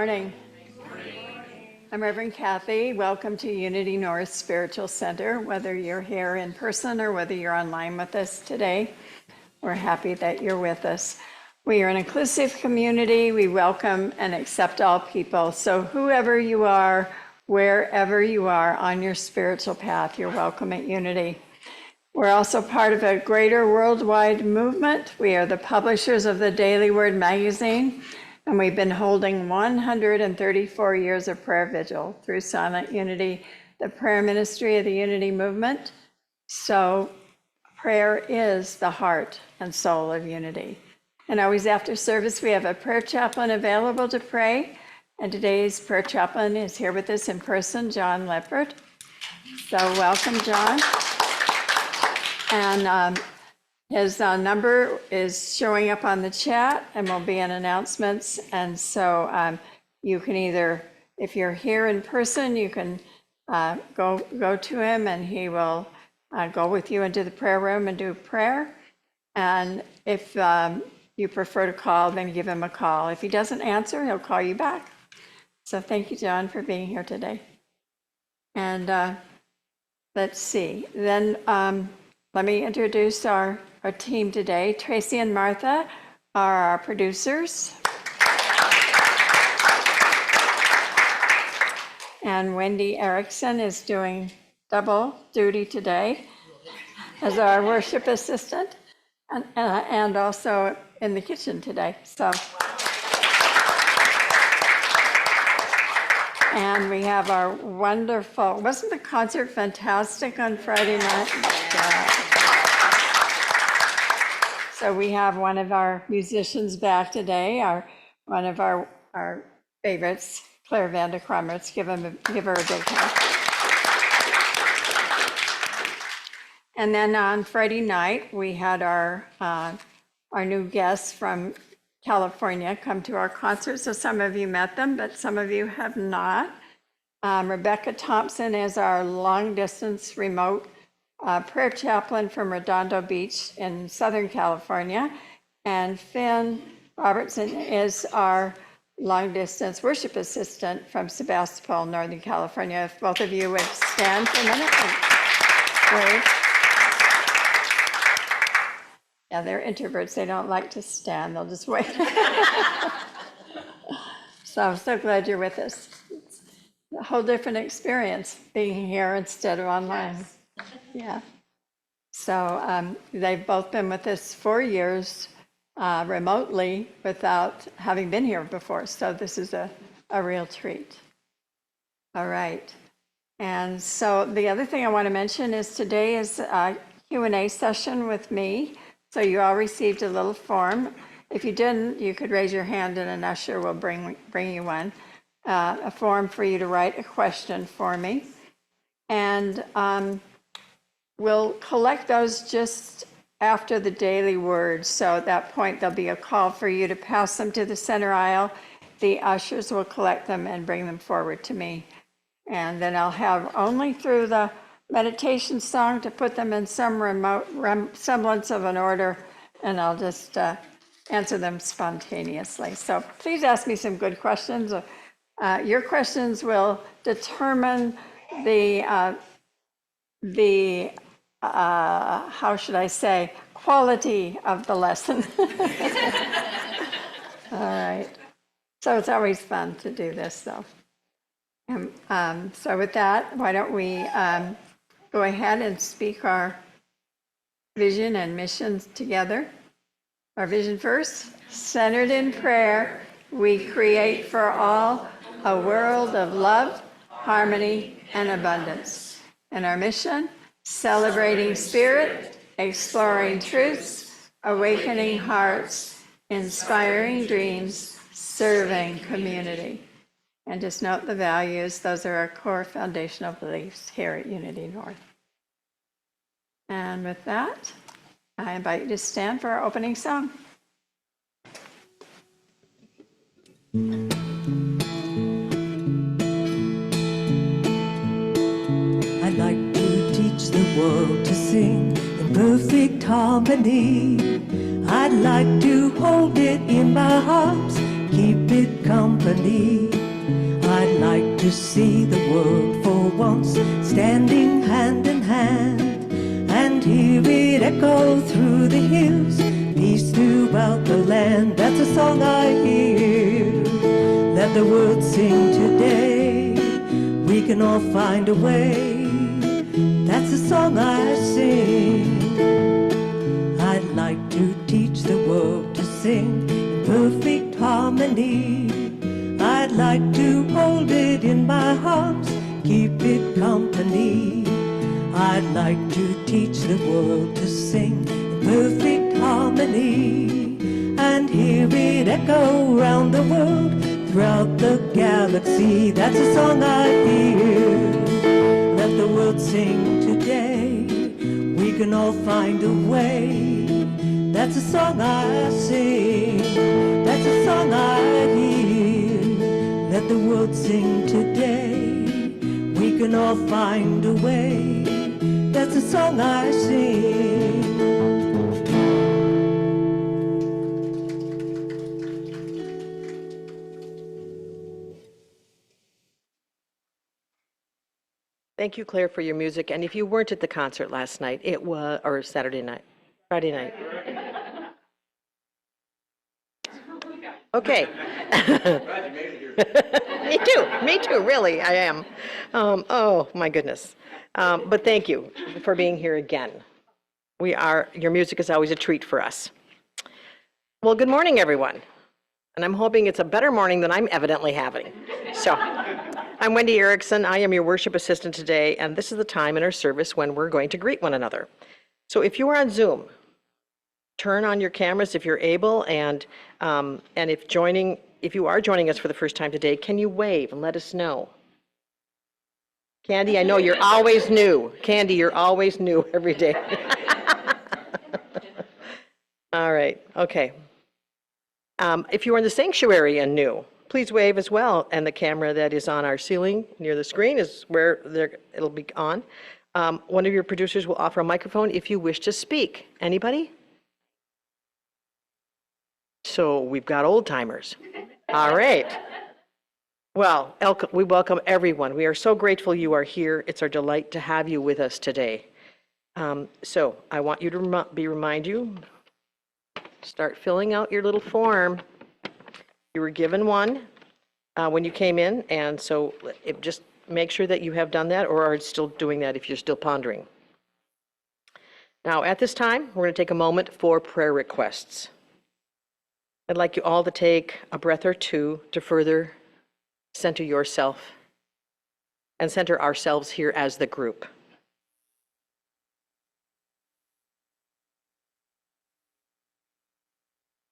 morning. I'm Reverend Kathy. Welcome to Unity North Spiritual Center. Whether you're here in person or whether you're online with us today, we're happy that you're with us. We are an inclusive community. We welcome and accept all people. So whoever you are, wherever you are on your spiritual path, you're welcome at Unity. We're also part of a greater worldwide movement. We are the publishers of the Daily Word magazine, and we've been holding 134 years of prayer vigil through Silent Unity, the prayer ministry of the Unity movement. So prayer is the heart and soul of Unity. And always after service, we have a prayer chaplain available to pray. And today's prayer chaplain is here with us in person, John Leppard. So welcome, John. And his number is showing up on the chat and will be in announcements. And so you can either, if you're here in person, you can go to him and he will go with you into the prayer room and do prayer. And if you prefer to call, then give him a call. If he doesn't answer, he'll call you back. So thank you, John, for being here today. And let's see. Then let me introduce our team today. Tracy and Martha are our producers. And Wendy Erickson is doing double duty today as our worship assistant and also in the kitchen today. So, and we have our wonderful, wasn't the concert fantastic on Friday night? Yeah. So we have one of our musicians back today, one of our favorites, Claire Vanderkrum. Let's give her a big hand. And then on Friday night, we had our new guests from California come to our concert. So some of you met them, but some of you have not. Rebecca Thompson is our long distance remote prayer chaplain from Redondo Beach in Southern California. And Finn Robertson is our long distance worship assistant from Sebastopol, Northern California. If both of you would stand for a minute and wave. Yeah, they're introverts. They don't like to stand. They'll just wait. So I'm so glad you're with us. It's a whole different experience being here instead of online. Yes. Yeah. So they've both been with us 4 years remotely without having been here before. So this is a real treat. All right. And so the other thing I want to mention is today is a Q&A session with me. So you all received a little form. If you didn't, you could raise your hand and an usher will bring you one. A form for you to write a question for me. And we'll collect those just after the daily word. So at that point, there'll be a call for you to pass them to the center aisle. The ushers will collect them and bring them forward to me. And then I'll have only through the meditation song to put them in some remote semblance of an order, and I'll just answer them spontaneously. So please ask me some good questions. Your questions will determine the how should I say, quality of the lesson. All right. So it's always fun to do this, though. So with that, why don't we go ahead and speak our vision and missions together. Our vision first, centered in prayer, we create for all a world of love, harmony, and abundance. And our mission, celebrating spirit, exploring truths, awakening hearts, inspiring dreams, serving community. And just note the values. Those are our core foundational beliefs here at Unity North. And with that, I invite you to stand for our opening song. I'd like to teach the world to sing in perfect harmony. I'd like to hold it in my arms, keep it company. I'd like to see the world for once standing hand in hand, and hear it echo through the hills, peace throughout the land. That's a song I hear, let the world sing today. We can all find a way, that's the song I sing. I'd like to teach the world to sing in perfect harmony. I'd like to hold it in my arms, keep it company. I'd like to teach the world to sing in perfect harmony, and hear it echo round the world, throughout the galaxy. That's a song I hear, let the world sing today. We can all find a way, that's a song I sing, that's a song I hear, let the world sing today. We can all find a way, that's a song I sing. Thank you, Claire, for your music. And if you weren't at the concert last night, it was, or Saturday night, Friday night. Okay. Me too, really, I am. Oh, my goodness. But thank you for being here again. Your music is always a treat for us. Well, good morning, everyone. And I'm hoping it's a better morning than I'm evidently having. So, I'm Wendy Erickson. I am your worship assistant today, and this is the time in our service when we're going to greet one another. So if you are on Zoom, turn on your cameras if you're able, and if you are joining us for the first time today, can you wave and let us know? Candy, I know you're always new. Candy, you're always new every day. All right, okay. If you are in the sanctuary and new, please wave as well, and the camera that is on our ceiling near the screen is where it'll be on. One of your producers will offer a microphone if you wish to speak. Anybody? So we've got old timers. All right. Well, we welcome everyone. We are so grateful you are here. It's our delight to have you with us today. So I want you to remind you, start filling out your little form. You were given one when you came in, and so just make sure that you have done that or are still doing that if you're still pondering. Now, at this time, we're going to take a moment for prayer requests. I'd like you all to take a breath or two to further center yourself and center ourselves here as the group.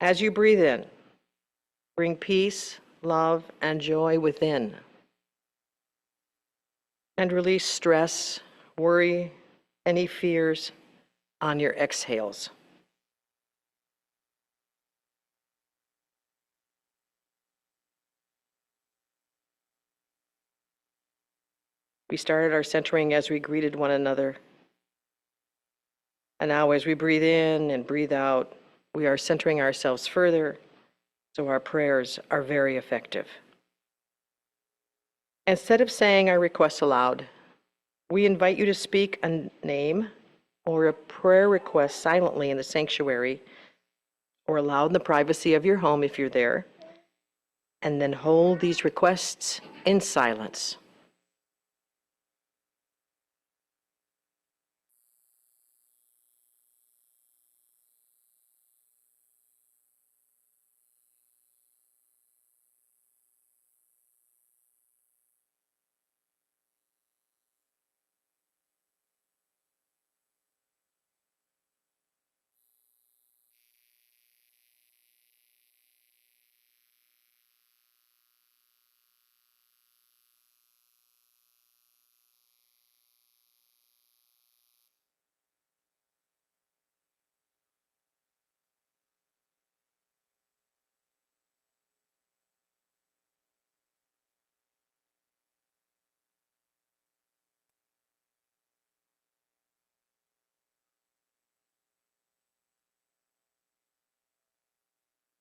As you breathe in, bring peace, love, and joy within. And release stress, worry, any fears on your exhales. We started our centering as we greeted one another. And now as we breathe in and breathe out, we are centering ourselves further, so our prayers are very effective. Instead of saying our requests aloud, we invite you to speak a name or a prayer request silently in the sanctuary or aloud in the privacy of your home if you're there, and then hold these requests in silence.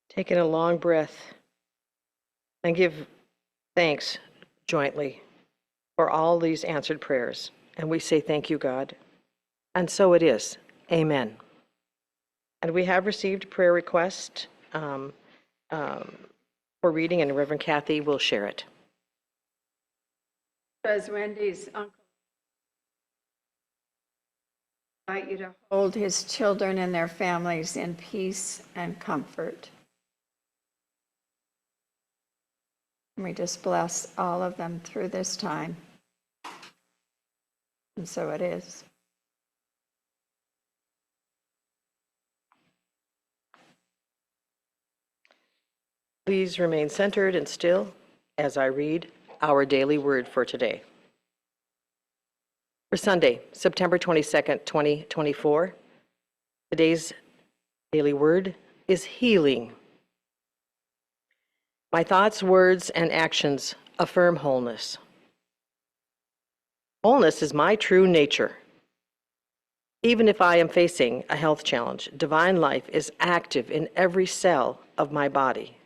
Taking a long breath and give thanks jointly for all these answered prayers. And we say, thank you, God. And so it is. Amen. And we have received a prayer request for reading, and Reverend Kathy will share it. As Wendy's uncle, I invite you to hold his children and their families in peace and comfort. And we just bless all of them through this time. And so it is. Please remain centered and still as I read our daily word for today. For Sunday, September 22nd, 2024, today's daily word is healing. My thoughts, words, and actions affirm wholeness. Wholeness is my true nature. Even if I am facing a health challenge, divine life is active in every cell of my body.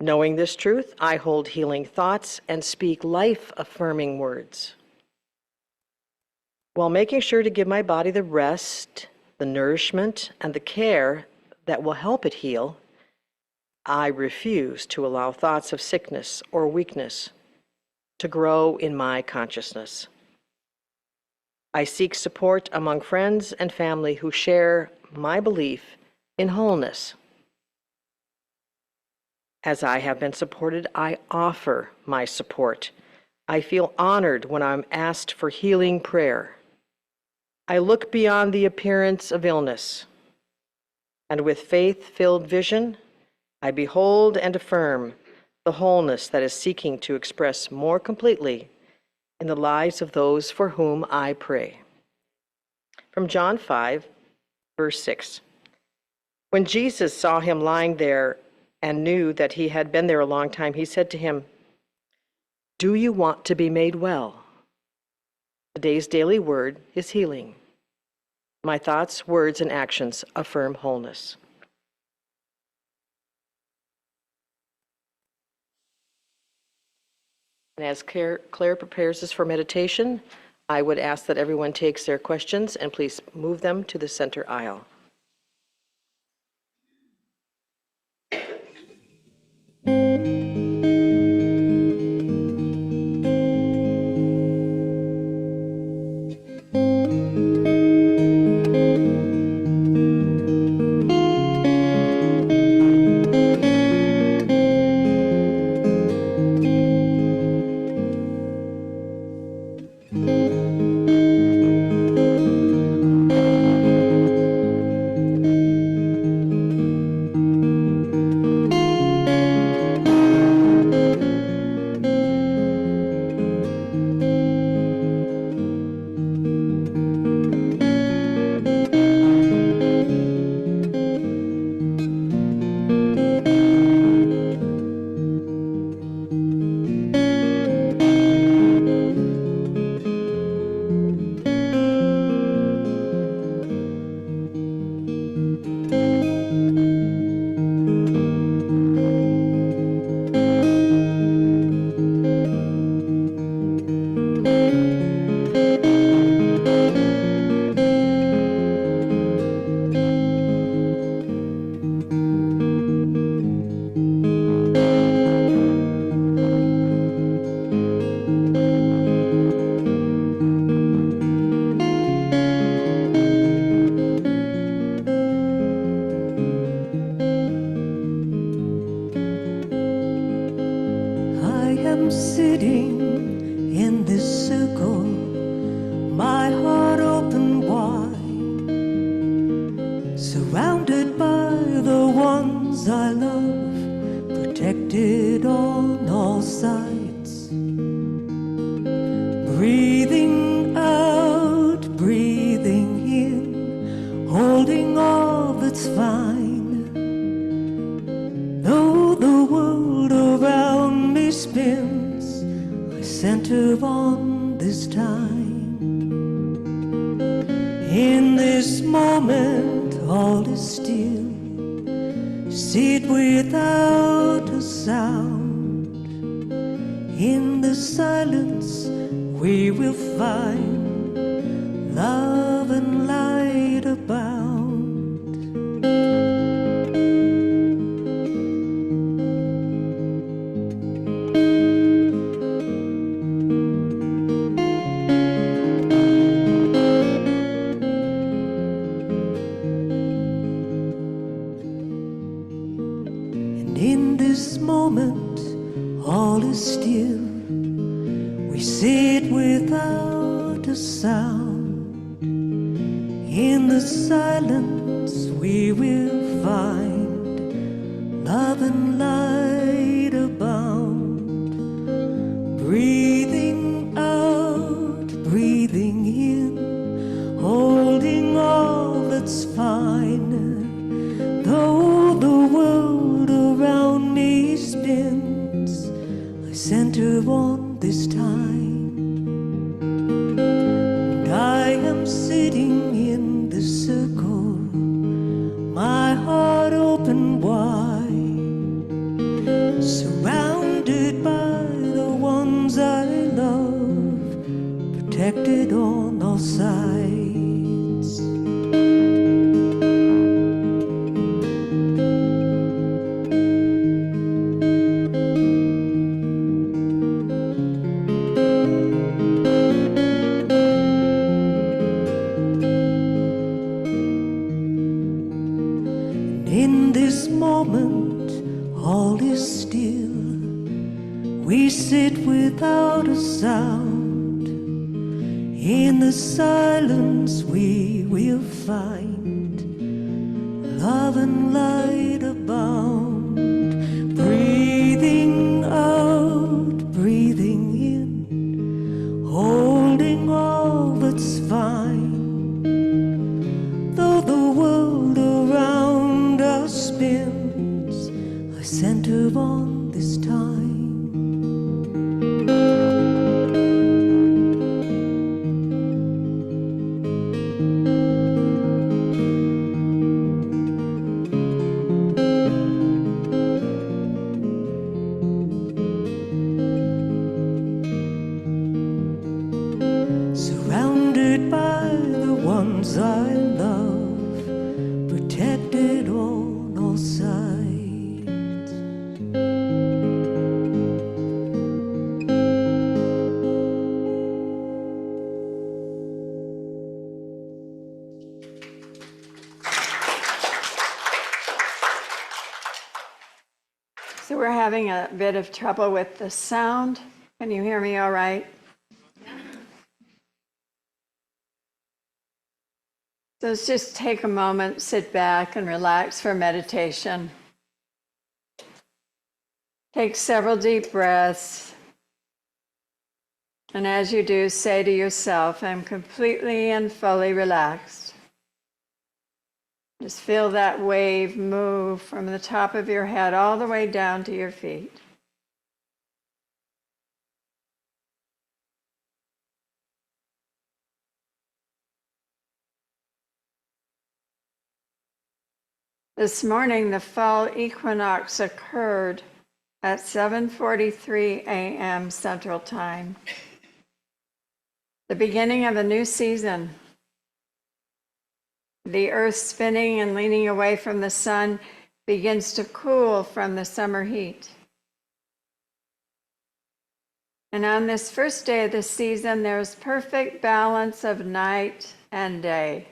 Knowing this truth, I hold healing thoughts and speak life-affirming words, while making sure to give my body the rest, the nourishment, and the care that will help it heal. I refuse to allow thoughts of sickness or weakness to grow in my consciousness. I seek support among friends and family who share my belief in wholeness. As I have been supported, I offer my support. I feel honored when I'm asked for healing prayer. I look beyond the appearance of illness, and with faith-filled vision, I behold and affirm the wholeness that is seeking to express more completely in the lives of those for whom I pray. From John 5, verse 6. When Jesus saw him lying there and knew that he had been there a long time, he said to him, "Do you want to be made well?" Today's daily word is healing. My thoughts, words, and actions affirm wholeness. And as Claire prepares us for meditation, I would ask that everyone takes their questions and please move them to the center aisle. I am sitting in this circle, my heart open wide, surrounded by the ones I love, protected on all sides. Breathing out, breathing in, holding all that's fine. Though the world around me spins, I center on this time. In this moment, all is still. sit without a sound. In the silence we will find love and light abound. And in this moment all is still. We sit without a sound. In the silence we will find love and light abound. Breathing out, breathing in, holding all that's fine. Though the world around me spins, I center on this time. And I am sitting in the circle, my heart open wide, surrounded by the ones I love, protected on all sides. In this moment, all is still. We sit without a sound. In the silence, we will find love and light abound. Breathing out, breathing in, holding all that's fine. Though the world around us spins, I center on this time. Surrounded by the ones I love, protected on all sides. So we're having a bit of trouble with the sound. Can you hear me all right? So let's just take a moment, sit back and relax for meditation. Take several deep breaths. And as you do, say to yourself, I'm completely and fully relaxed. Just feel that wave move from the top of your head all the way down to your feet. This morning, the fall equinox occurred at 7:43 a.m. Central Time. The beginning of a new season. The earth spinning and leaning away from the sun begins to cool from the summer heat. And on this first day of the season, there's perfect balance of night and day.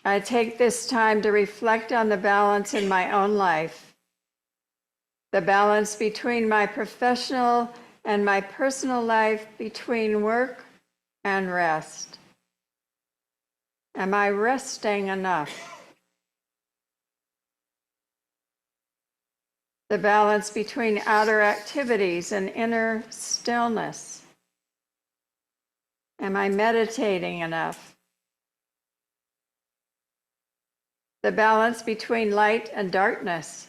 I take this time to reflect on the balance in my own life, the balance between my professional and my personal life, between work and rest. Am I resting enough? The balance between outer activities and inner stillness. Am I meditating enough? The balance between light and darkness.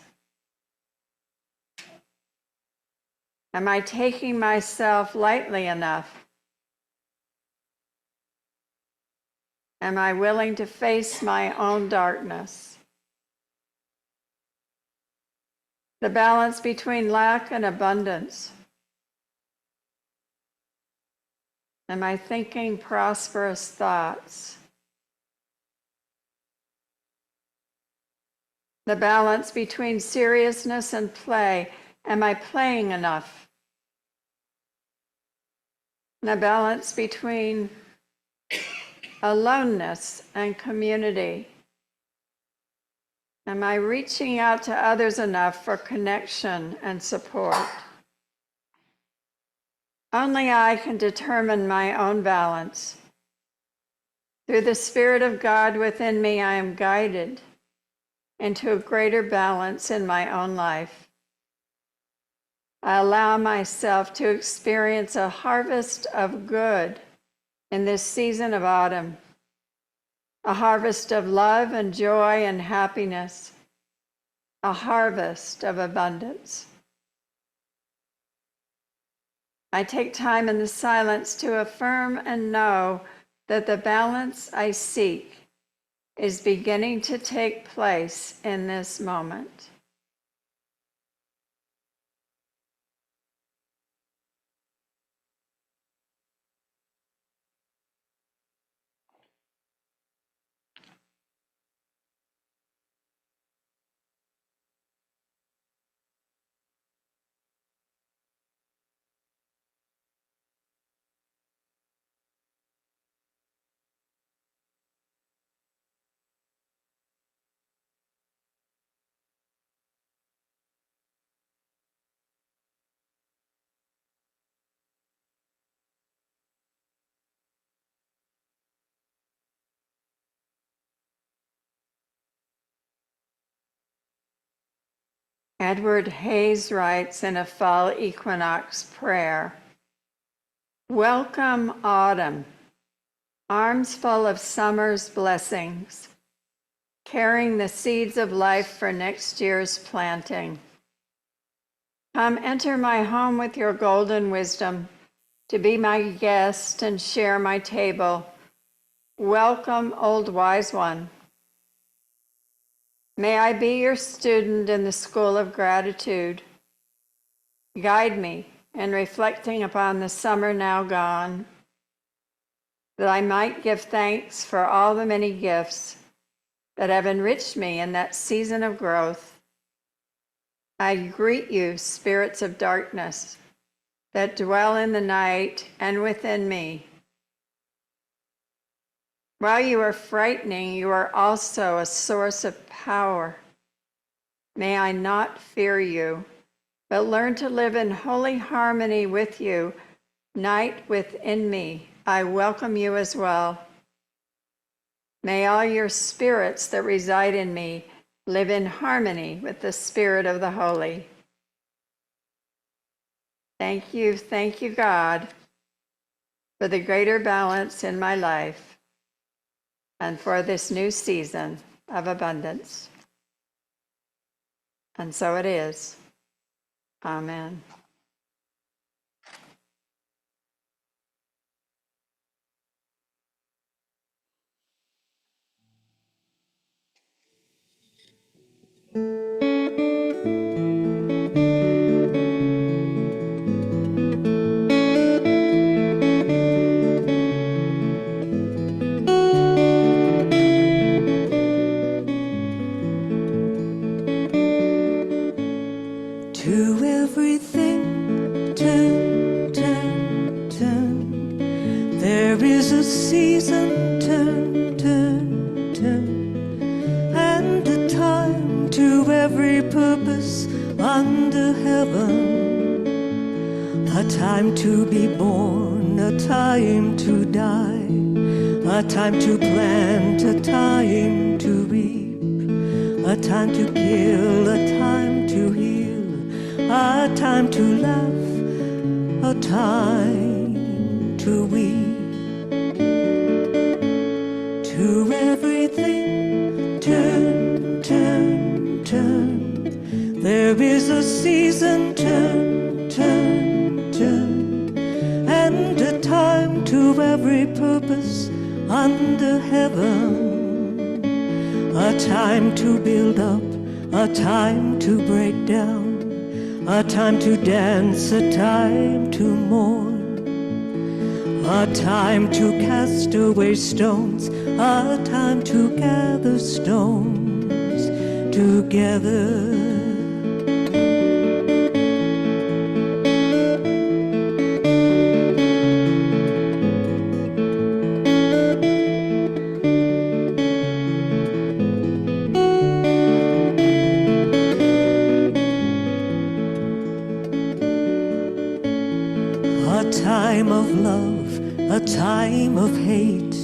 Am I taking myself lightly enough? Am I willing to face my own darkness? the balance between lack and abundance. Am I thinking prosperous thoughts? The balance between seriousness and play. Am I playing enough? The balance between aloneness and community. Am I reaching out to others enough for connection and support? Only I can determine my own balance. Through the Spirit of God within me, I am guided into a greater balance in my own life. I allow myself to experience a harvest of good in this season of autumn, a harvest of love and joy and happiness, a harvest of abundance. I take time in the silence to affirm and know that the balance I seek is beginning to take place in this moment. Edward Hayes writes in a fall equinox prayer, "Welcome autumn, arms full of summer's blessings, carrying the seeds of life for next year's planting. Come enter my home with your golden wisdom, to be my guest and share my table. Welcome, old wise one. May I be your student in the school of gratitude. Guide me in reflecting upon the summer now gone, that I might give thanks for all the many gifts that have enriched me in that season of growth. I greet you, spirits of darkness, that dwell in the night and within me. While you are frightening, you are also a source of power. May I not fear you, but learn to live in holy harmony with you. Night within me, I welcome you as well. May all your spirits that reside in me live in harmony with the Spirit of the Holy. Thank you, God, for the greater balance in my life and for this new season of abundance." And so it is. Amen. To everything, turn, turn, turn. There is a season, turn, turn, turn. And a time to every purpose under heaven. A time to be born, a time to die. A time to plant, a time to reap. A time to kill, a time to heal. A time to laugh, a time to weep. To everything, turn, turn, turn. There is a season, turn, turn, turn. And a time to every purpose under heaven. A time to build up, a time to break down. a time to dance, a time to mourn, a time to cast away stones, a time to gather stones together. A time of love, a time of hate,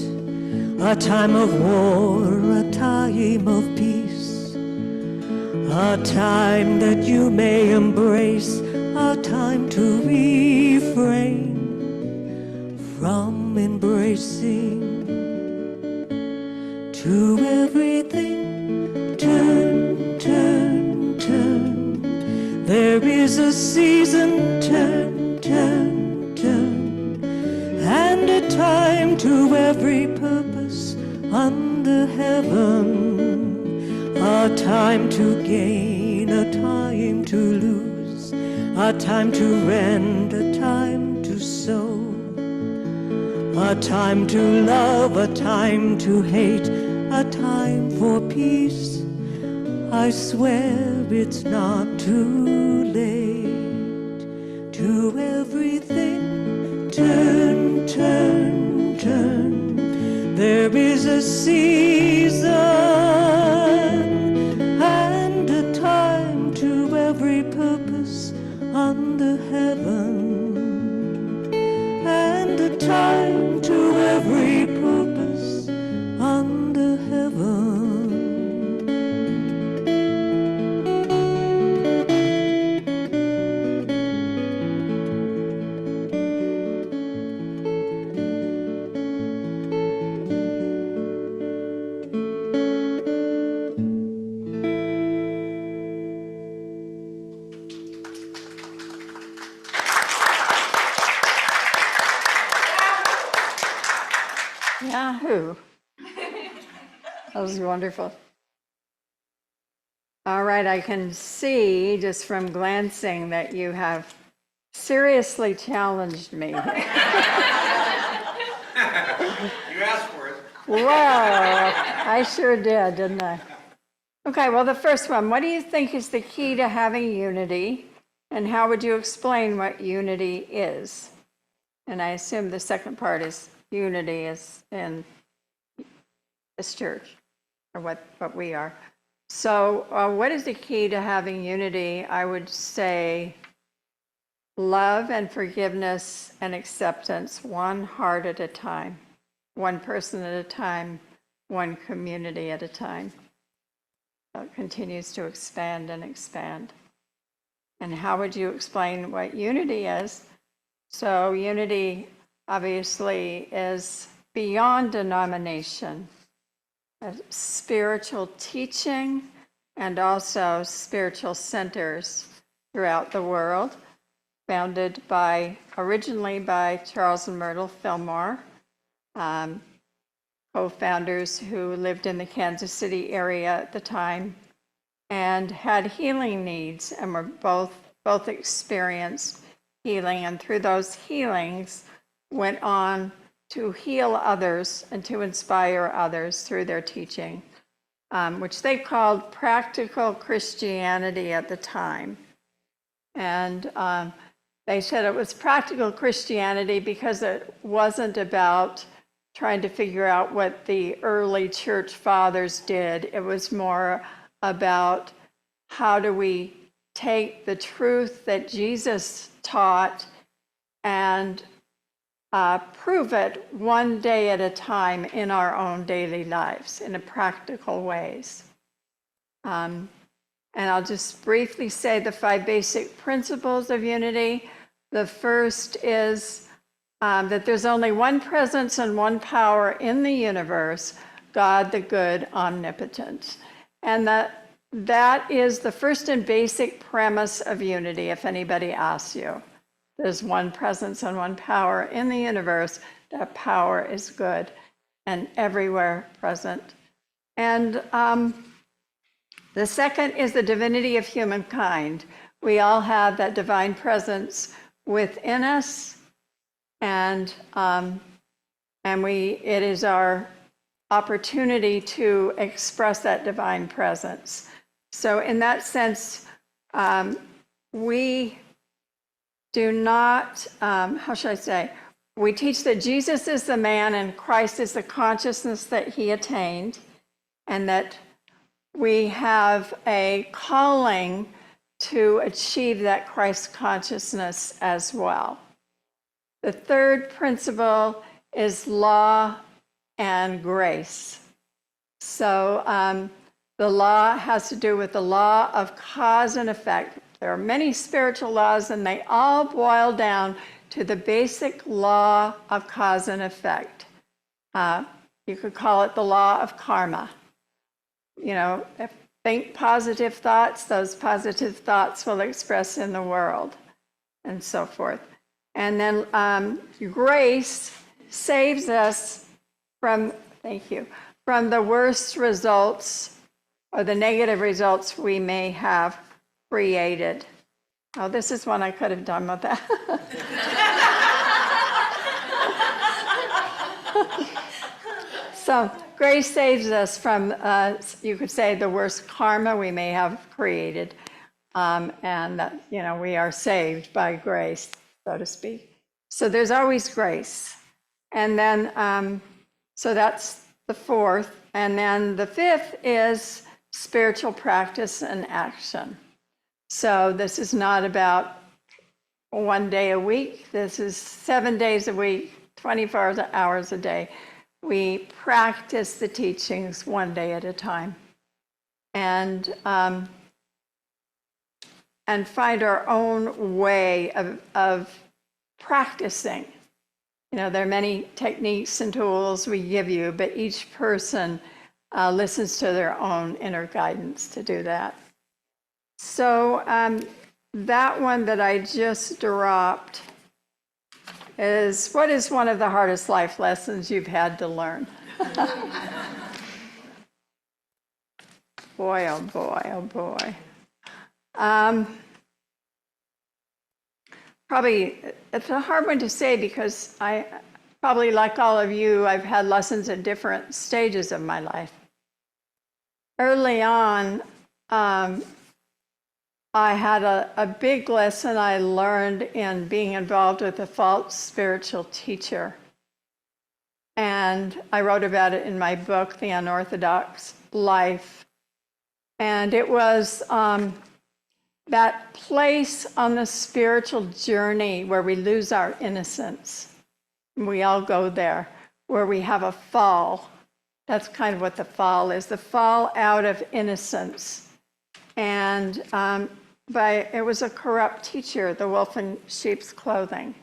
a time of war, a time of peace, a time that you may embrace, a time to refrain from embracing. To everything, turn, turn, turn. There is a season, turn, turn, turn. And a time to every purpose under heaven. A time to gain, a time to lose, a time to rend, a time to sow, a time to love, a time to hate, a time for peace. I swear it's not too late. To everything, turn, turn, turn. There is a season and a time to every purpose under heaven, and a time to every purpose under heaven. Yahoo! That was wonderful. All right, I can see just from glancing that you have seriously challenged me. You asked for it. Well, I sure did, didn't I? Okay, well, the first one, what do you think is the key to having unity, and how would you explain what unity is? And I assume the second part is unity is in this church, or what we are. So what is the key to having unity? I would say love and forgiveness and acceptance, one heart at a time, one person at a time, one community at a time. It continues to expand and expand. And how would you explain what unity is? So unity obviously is beyond denomination, a spiritual teaching and also spiritual centers throughout the world, founded originally by Charles and Myrtle Fillmore, co-founders who lived in the Kansas City area at the time and had healing needs, and were both experienced healing, and through those healings went on to heal others and to inspire others through their teaching, which they called practical Christianity at the time. And they said it was practical Christianity because it wasn't about trying to figure out what the early church fathers did. It was more about how do we take the truth that Jesus taught and prove it one day at a time in our own daily lives in a practical ways. And I'll just briefly say the 5 basic principles of unity. The first is that there's only one presence and one power in the universe, God the good, omnipotent. And that is the first and basic premise of unity, if anybody asks you. There's one presence and one power in the universe. That power is good and everywhere present. And the second is the divinity of humankind, we all have that divine presence within us, and it is our opportunity to express that divine presence. So in that sense, we do not, how should I say, we teach that Jesus is the man and Christ is the consciousness that he attained, and that we have a calling to achieve that Christ consciousness as well. The third principle is law and grace. So the law has to do with the law of cause and effect. There are many spiritual laws, and they all boil down to the basic law of cause and effect. You could call it the law of karma. You know, think positive thoughts, those positive thoughts will express in the world, and so forth. And then grace saves us from, from the worst results or the negative results we may have created. Oh, this is one I could have done with that. So grace saves us from, you could say, the worst karma we may have created. And that, we are saved by grace, so to speak. So there's always grace. And then, so that's the fourth. And then the fifth is spiritual practice and action. So this is not about one day a week. This is 7 days a week, 24 hours a day. We practice the teachings one day at a time, and find our own way of practicing. There are many techniques and tools we give you, but each person listens to their own inner guidance to do that. So that one that I just dropped is, what is one of the hardest life lessons you've had to learn? Boy, oh boy, oh boy. Probably, it's a hard one to say because I, probably like all of you, I've had lessons at different stages of my life. Early on, I had a big lesson I learned in being involved with a false spiritual teacher. And I wrote about it in my book, The Unorthodox Life. And it was that place on the spiritual journey where we lose our innocence. We all go there, where we have a fall. That's kind of what the fall is, the fall out of innocence. And it was a corrupt teacher, the wolf in sheep's clothing.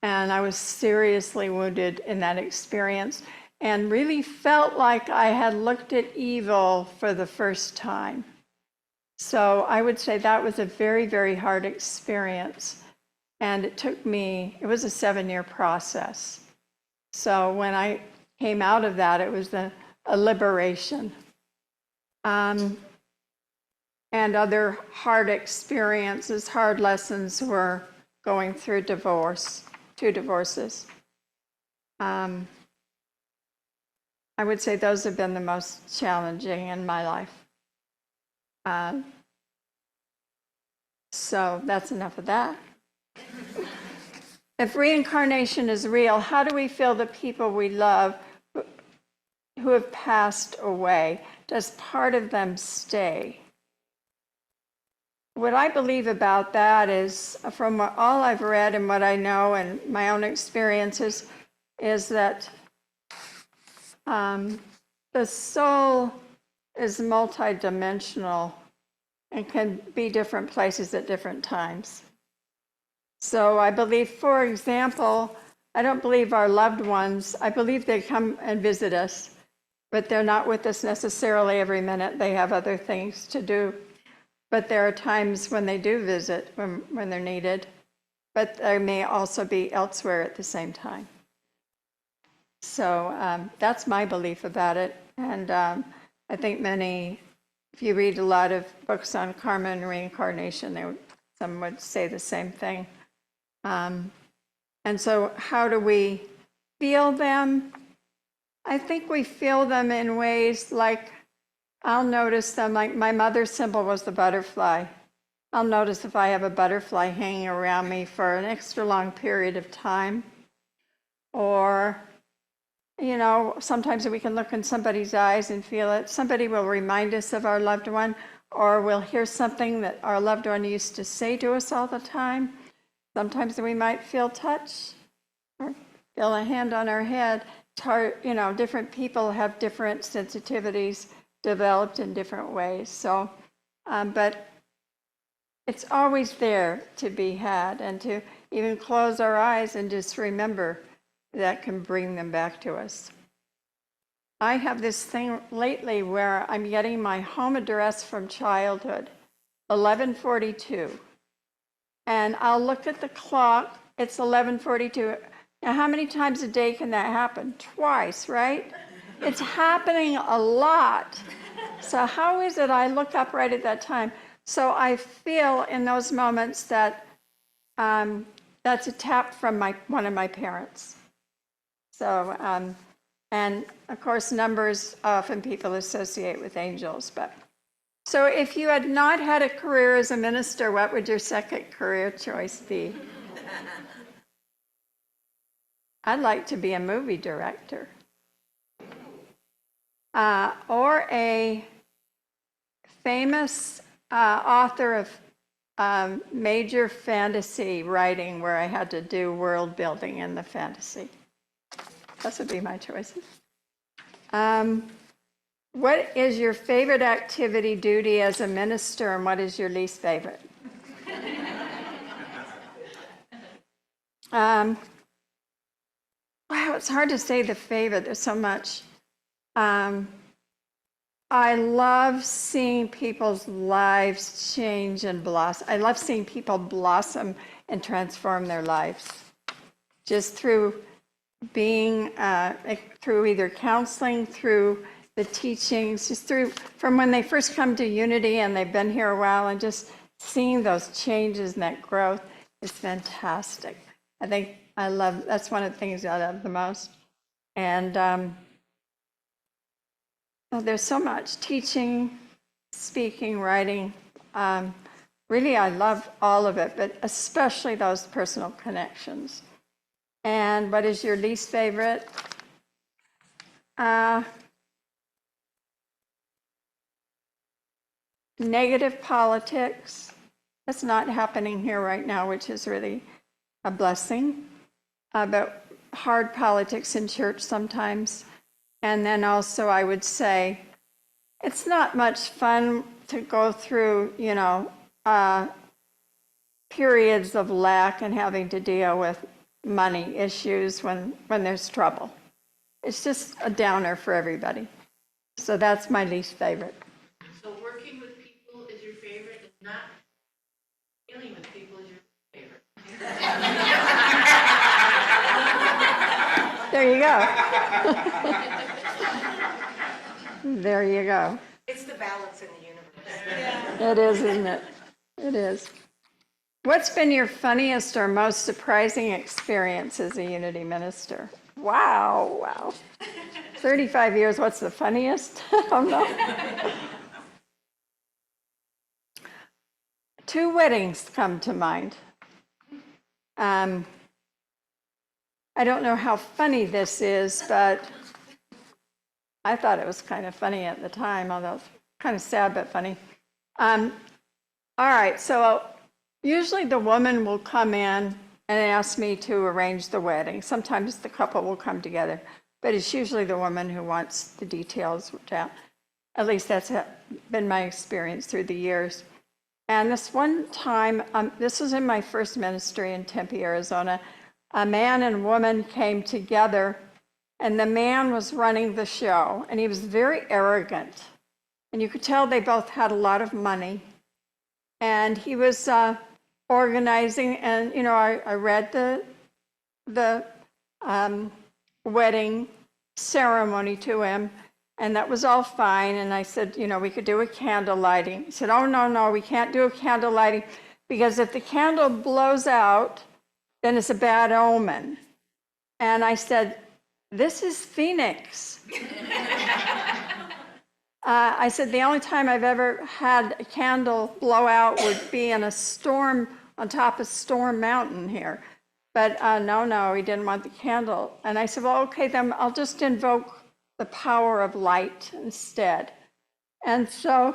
And I was seriously wounded in that experience and really felt like I had looked at evil for the first time. So I would say that was a very, very hard experience. And it was a 7-year process. So when I came out of that, it was a liberation. And other hard experiences, hard lessons were going through 2 divorces. I would say those have been the most challenging in my life. So that's enough of that. If reincarnation is real, how do we feel the people we love who have passed away? Does part of them stay? What I believe about that is, from all I've read and what I know and my own experiences, is that the soul is multidimensional and can be different places at different times. So I believe, for example, I don't believe our loved ones, I believe they come and visit us, but they're not with us necessarily every minute. They have other things to do. But there are times when they do visit, when they're needed, but they may also be elsewhere at the same time. So that's my belief about it. And I think if you read a lot of books on karma and reincarnation, some would say the same thing. And so how do we feel them? I think we feel them in ways like, I'll notice them, like my mother's symbol was the butterfly. I'll notice if I have a butterfly hanging around me for an extra long period of time. Or, you know, sometimes we can look in somebody's eyes and feel it. Somebody will remind us of our loved one, or we'll hear something that our loved one used to say to us all the time. Sometimes we might feel touch or feel a hand on our head. It's hard, you know, different people have different sensitivities developed in different ways. So, but it's always there to be had, and to even close our eyes and just remember that can bring them back to us. I have this thing lately where I'm getting my home address from childhood, 1142. And I'll look at the clock, it's 1142. Now, how many times a day can that happen? Twice, right? It's happening a lot. So how is it I look up right at that time? So I feel in those moments that that's a tap from one of my parents. So, and of course, numbers often people associate with angels. But so if you had not had a career as a minister, what would your second career choice be? I'd like to be a movie director. Or a famous author of major fantasy writing where I had to do world building in the fantasy. Those would be my choices. What is your favorite activity, duty as a minister, and what is your least favorite? Wow, it's hard to say the favorite. There's so much. I love seeing people's lives change and blossom. I love seeing people blossom and transform their lives just through being, through either counseling, through the teachings, just through from when they first come to Unity and they've been here a while, and just seeing those changes and that growth is fantastic. I think that's one of the things I love the most. And there's so much teaching, speaking, writing. Really, I love all of it, but especially those personal connections. And what is your least favorite? Negative politics. That's not happening here right now, which is really a blessing. But hard politics in church sometimes. And then also I would say, it's not much fun to go through, you know, periods of lack and having to deal with money issues when there's trouble. It's just a downer for everybody. So that's my least favorite. So working with people is your favorite, and not dealing with people is your favorite. There you go. There you go. It's the balance in the universe. It is, isn't it? It is. What's been your funniest or most surprising experience as a Unity minister? Wow. 35 years, what's the funniest? I don't know. 2 weddings come to mind. I don't know how funny this is, but I thought it was kind of funny at the time, although it's kind of sad but funny. All right, so usually the woman will come in and ask me to arrange the wedding. Sometimes the couple will come together, but it's usually the woman who wants the details worked out. At least that's been my experience through the years. And this one time, this was in my first ministry in Tempe, Arizona, a man and woman came together, and the man was running the show, and he was very arrogant. And you could tell they both had a lot of money. And he was organizing, and you know, I read the wedding ceremony to him, and that was all fine. And I said, you know, we could do a candle lighting. He said, oh, no, we can't do a candle lighting because if the candle blows out, then it's a bad omen. And I said, this is Phoenix. I said, the only time I've ever had a candle blow out would be in a storm on top of Storm Mountain here. But no, he didn't want the candle. And I said, well, okay, then I'll just invoke the power of light instead. And so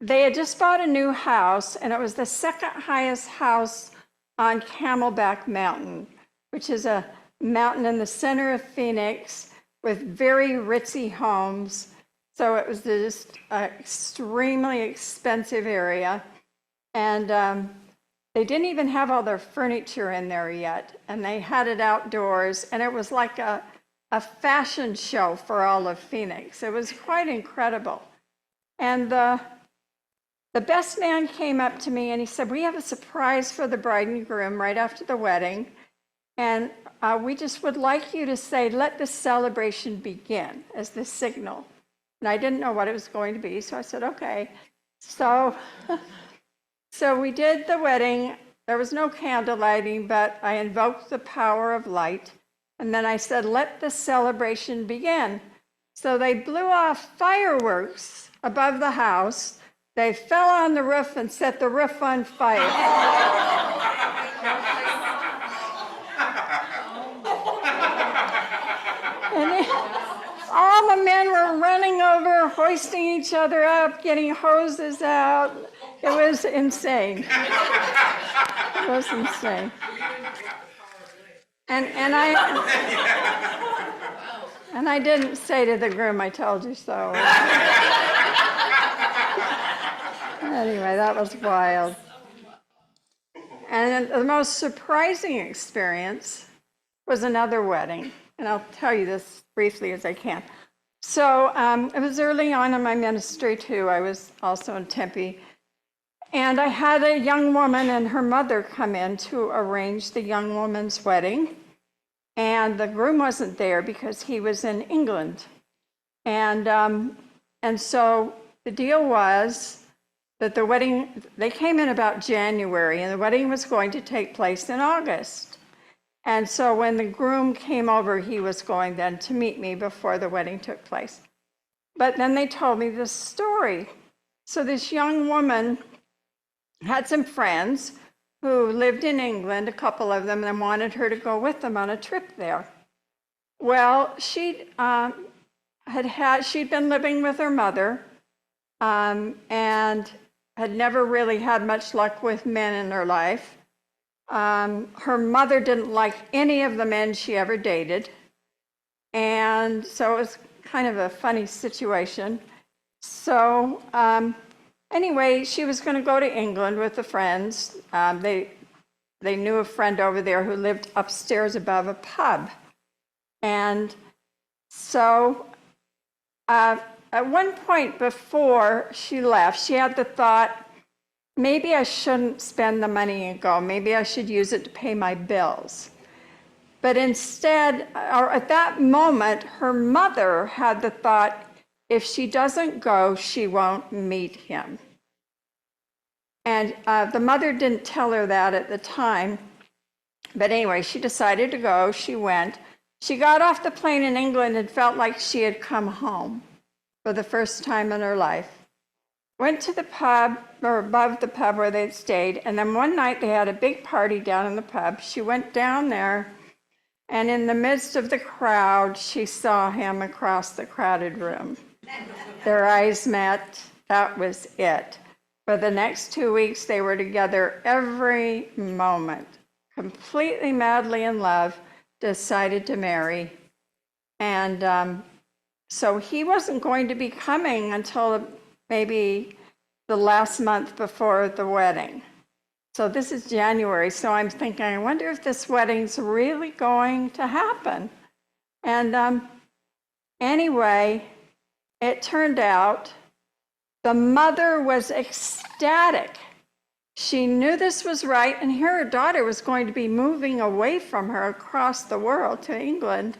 they had just bought a new house, and it was the second highest house on Camelback Mountain, which is a mountain in the center of Phoenix with very ritzy homes. So it was just an extremely expensive area. And they didn't even have all their furniture in there yet. And they had it outdoors, and it was like a fashion show for all of Phoenix. It was quite incredible. And the best man came up to me and he said, we have a surprise for the bride and groom right after the wedding. And we just would like you to say, let the celebration begin as the signal. And I didn't know what it was going to be, so I said, okay. So we did the wedding. There was no candle lighting, but I invoked the power of light. And then I said, let the celebration begin. So they blew off fireworks above the house. They fell on the roof and set the roof on fire. And all the men were running over, hoisting each other up, getting hoses out. It was insane. It was insane. And I didn't say to the groom, I told you so. Anyway, that was wild. And the most surprising experience was another wedding. And I'll tell you this briefly as I can. So it was early on in my ministry too. I was also in Tempe. And I had a young woman and her mother come in to arrange the young woman's wedding. And the groom wasn't there because he was in England. And so the deal was that the wedding, they came in about January, and the wedding was going to take place in August. And so when the groom came over, he was going then to meet me before the wedding took place. But then they told me this story. So this young woman had some friends who lived in England, a couple of them, and wanted her to go with them on a trip there. Well, she'd been living with her mother and had never really had much luck with men in her life. Her mother didn't like any of the men she ever dated. And so it was kind of a funny situation. So anyway, she was going to go to England with the friends. They knew a friend over there who lived upstairs above a pub. And so at one point before she left, she had the thought, maybe I shouldn't spend the money and go. Maybe I should use it to pay my bills. But instead, or at that moment, her mother had the thought, if she doesn't go, she won't meet him. And the mother didn't tell her that at the time. But anyway, she decided to go. She went. She got off the plane in England and felt like she had come home for the first time in her life. Went to the pub, or above the pub where they'd stayed, and then one night they had a big party down in the pub. She went down there, and in the midst of the crowd, she saw him across the crowded room. Their eyes met. That was it. For the next 2 weeks, they were together every moment, completely madly in love, decided to marry. And so he wasn't going to be coming until maybe the last month before the wedding. So this is January, so I'm thinking, I wonder if this wedding's really going to happen. And anyway, it turned out the mother was ecstatic. She knew this was right, and here her daughter was going to be moving away from her across the world to England,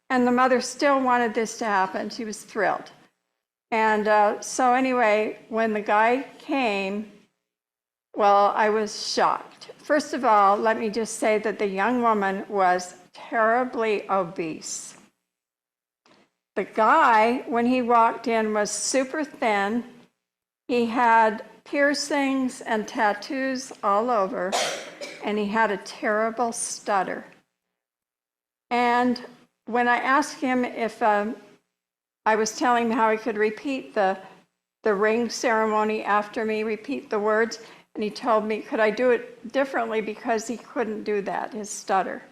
and the mother still wanted this to happen. She was thrilled. And so anyway, when the guy came, well, I was shocked. First of all, let me just say that the young woman was terribly obese. The guy, when he walked in, was super thin. He had piercings and tattoos all over, and he had a terrible stutter. And when I asked him if I was telling him how he could repeat the ring ceremony after me, repeat the words, and he told me, could I do it differently because he couldn't do that, his stutter.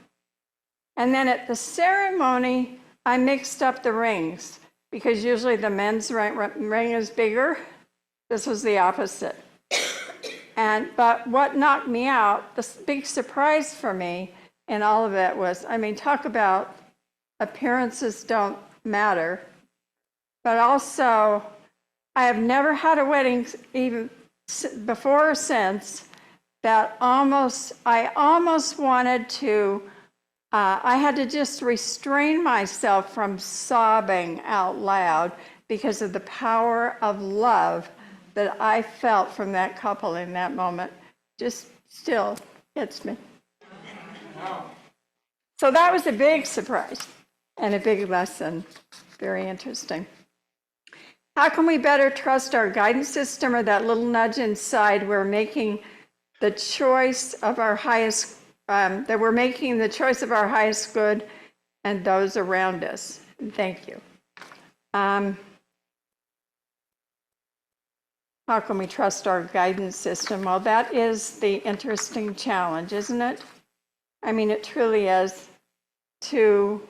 And then at the ceremony, I mixed up the rings because usually the men's ring is bigger. This was the opposite. But what knocked me out, the big surprise for me in all of it was, I mean, talk about appearances don't matter, but also I have never had a wedding, even before or since, that I almost wanted to, I had to just restrain myself from sobbing out loud because of the power of love that I felt from that couple in that moment. Just still hits me. So that was a big surprise and a big lesson. Very interesting. How can we better trust our guidance system or that little nudge inside? We're making the choice of our highest, that we're making the choice of our highest good and those around us. Thank you. How can we trust our guidance system? Well, that is the interesting challenge, isn't it? I mean, it truly is, to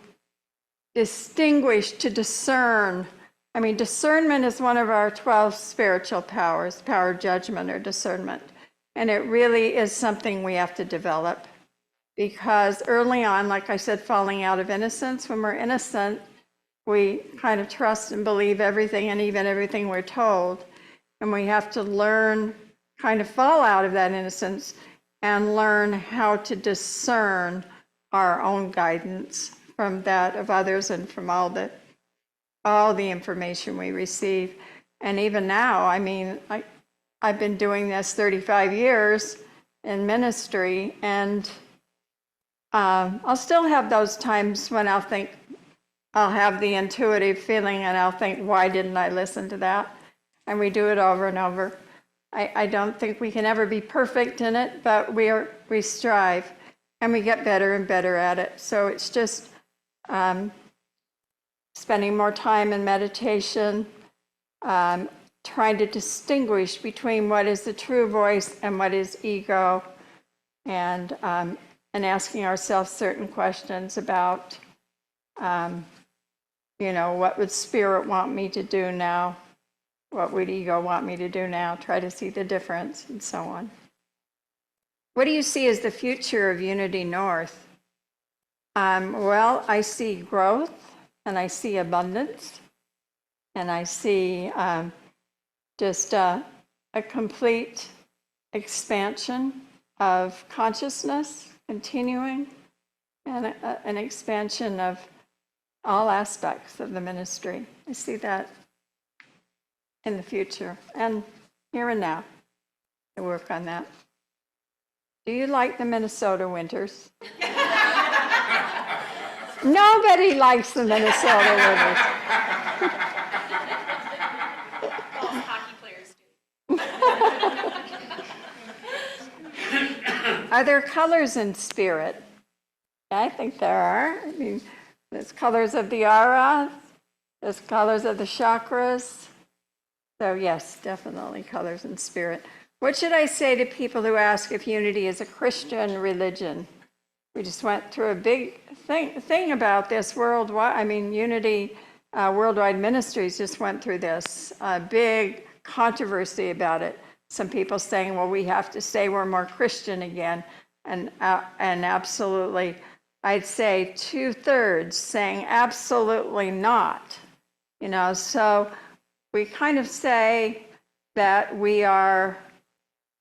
distinguish, to discern. I mean, discernment is one of our 12 spiritual powers, power of judgment or discernment. And it really is something we have to develop because early on, like I said, falling out of innocence, when we're innocent, we kind of trust and believe everything and even everything we're told. And we have to learn, kind of fall out of that innocence and learn how to discern our own guidance from that of others and from all the information we receive. And even now, I mean, I've been doing this 35 years in ministry, and I'll still have those times when I'll think, I'll have the intuitive feeling and I'll think, why didn't I listen to that? And we do it over and over. I don't think we can ever be perfect in it, but we strive and we get better and better at it. So it's just spending more time in meditation, trying to distinguish between what is the true voice and what is ego, and asking ourselves certain questions about, what would spirit want me to do now? What would ego want me to do now? Try to see the difference and so on. What do you see as the future of Unity North? Well, I see growth and I see abundance and I see just a complete expansion of consciousness continuing and an expansion of all aspects of the ministry. I see that in the future and here and now. I work on that. Do you like the Minnesota winters? Nobody likes the Minnesota winters. All hockey players do. Are there colors in spirit? I think there are. I mean, there's colors of the aura, there's colors of the chakras. So yes, definitely colors in spirit. What should I say to people who ask if Unity is a Christian religion? We just went through a big thing about this worldwide. I mean, Unity Worldwide Ministries just went through this big controversy about it. Some people saying, well, we have to say we're more Christian again. And absolutely, I'd say 2/3 saying absolutely not. So we kind of say that we are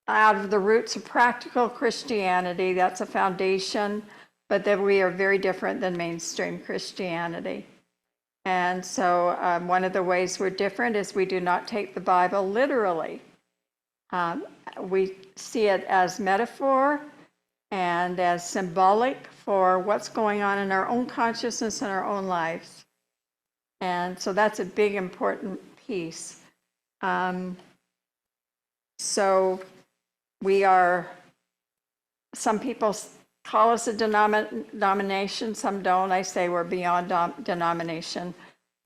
out of the roots of practical Christianity. That's a foundation, but that we are very different than mainstream Christianity. And so one of the ways we're different is we do not take the Bible literally. We see it as metaphor and as symbolic for what's going on in our own consciousness and our own lives. And so that's a big, important piece. So we are, some people call us a denomination, some don't. I say we're beyond denomination.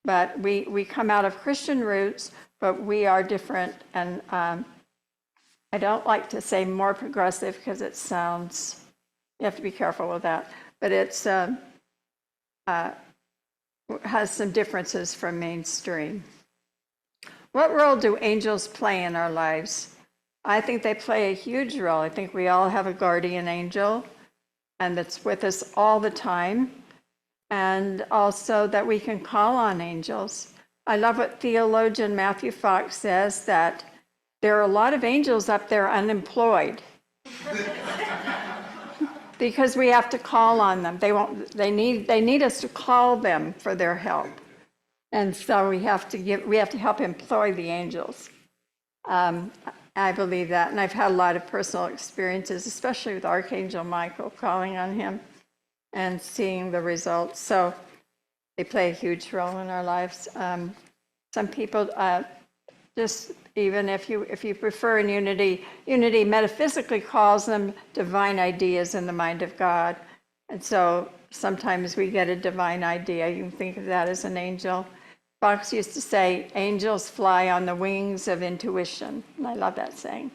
But we come out of Christian roots, but we are different. And I don't like to say more progressive because it sounds, you have to be careful with that. But it's has some differences from mainstream. What role do angels play in our lives? I think they play a huge role. I think we all have a guardian angel, and that's with us all the time, and also that we can call on angels. I love what theologian Matthew Fox says, that there are a lot of angels up there unemployed because we have to call on them. They need us to call them for their help. And so we have to help employ the angels. I believe that, and I've had a lot of personal experiences, especially with Archangel Michael, calling on him and seeing the results. So they play a huge role in our lives. Some people just, even if you prefer in unity metaphysically calls them divine ideas in the mind of God. And so sometimes we get a divine idea. You can think of that as an angel. Fox used to say, angels fly on the wings of intuition. And I love that saying.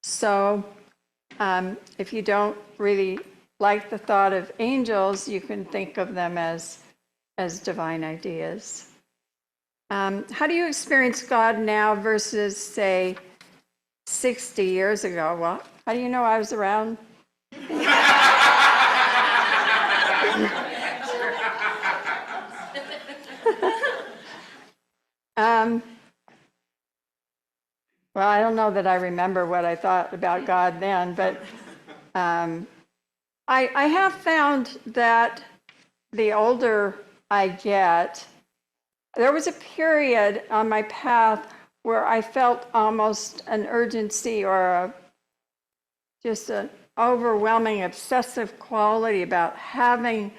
So if you don't really like the thought of angels, you can think of them as divine ideas. How do you experience God now versus, say, 60 years ago? Well, how do you know I was around? Well, I don't know that I remember what I thought about God then, but I have found that the older I get, there was a period on my path where I felt almost an urgency or just an overwhelming obsessive quality about having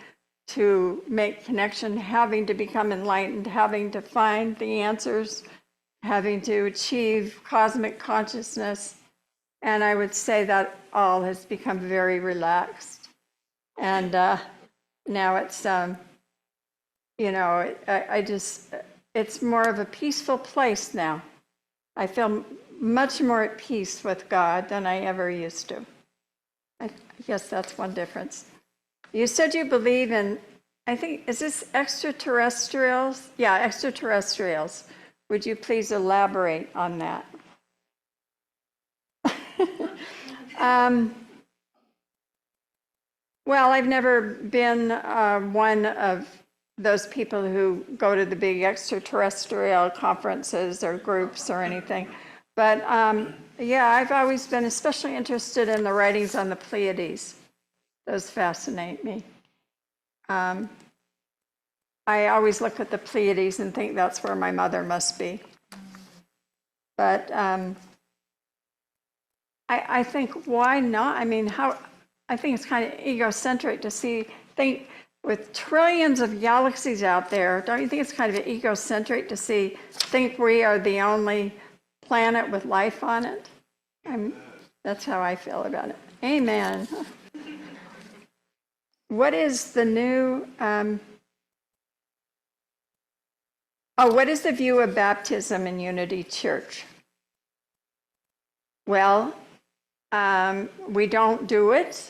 to make connection, having to become enlightened, having to find the answers, having to achieve cosmic consciousness. And I would say that all has become very relaxed. And now it's, it's more of a peaceful place now. I feel much more at peace with God than I ever used to. I guess that's one difference. You said you believe in, I think, is this extraterrestrials? Yeah, extraterrestrials. Would you please elaborate on that? Well, I've never been one of those people who go to the big extraterrestrial conferences or groups or anything. But yeah, I've always been especially interested in the writings on the Pleiades. Those fascinate me. I always look at the Pleiades and think that's where my mother must be. But I think, why not? I mean, I think it's kind of egocentric to think with trillions of galaxies out there, don't you think it's kind of egocentric to think we are the only planet with life on it? That's how I feel about it. Amen. What is the new, what is the view of baptism in Unity Church? Well, we don't do it.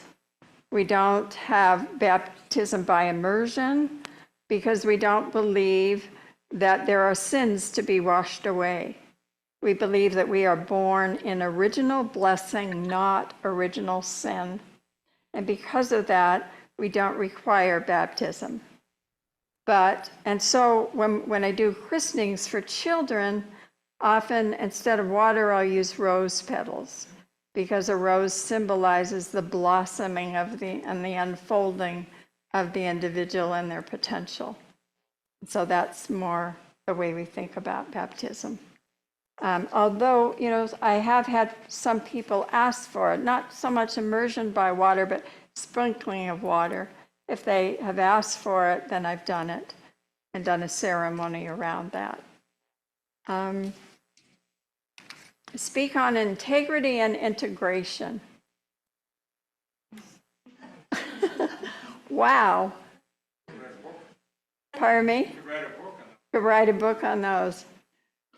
We don't have baptism by immersion because we don't believe that there are sins to be washed away. We believe that we are born in original blessing, not original sin. And because of that, we don't require baptism. And so when I do christenings for children, often instead of water, I'll use rose petals, because a rose symbolizes the blossoming and the unfolding of the individual and their potential. So that's more the way we think about baptism. Although, I have had some people ask for it, not so much immersion by water, but sprinkling of water. If they have asked for it, then I've done it and done a ceremony around that. Speak on integrity and integration. Wow. Pardon me? Could write a book on those.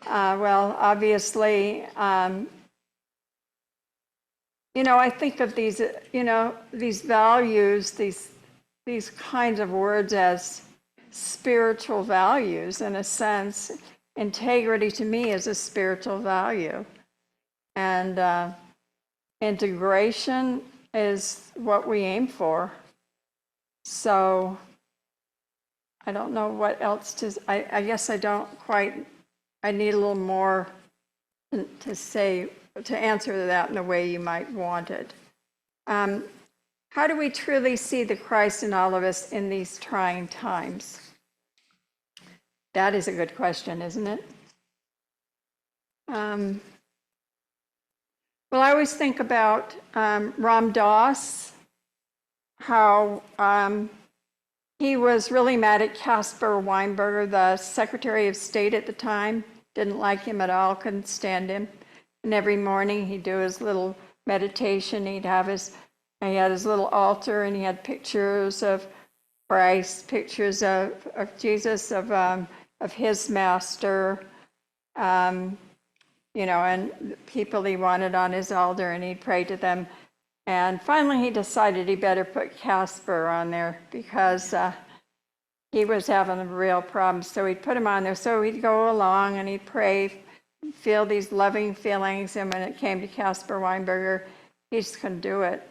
Well, obviously, I think of these, these values, these kinds of words as spiritual values in a sense. Integrity to me is a spiritual value. And integration is what we aim for. So I don't know what else I guess I don't quite, I need a little more to say, to answer that in the way you might want it. How do we truly see the Christ in all of us in these trying times? That is a good question, isn't it? Well, I always think about Ram Dass, how he was really mad at Caspar Weinberger, the Secretary of State at the time. Didn't like him at all, couldn't stand him. And every morning he'd do his little meditation. He had his little altar, and he had pictures of Christ, pictures of Jesus, of his master, and people he wanted on his altar, and he'd pray to them. And finally he decided he better put Caspar on there because he was having a real problem. So he'd put him on there. So he'd go along and he'd pray, feel these loving feelings. And when it came to Caspar Weinberger, he just couldn't do it.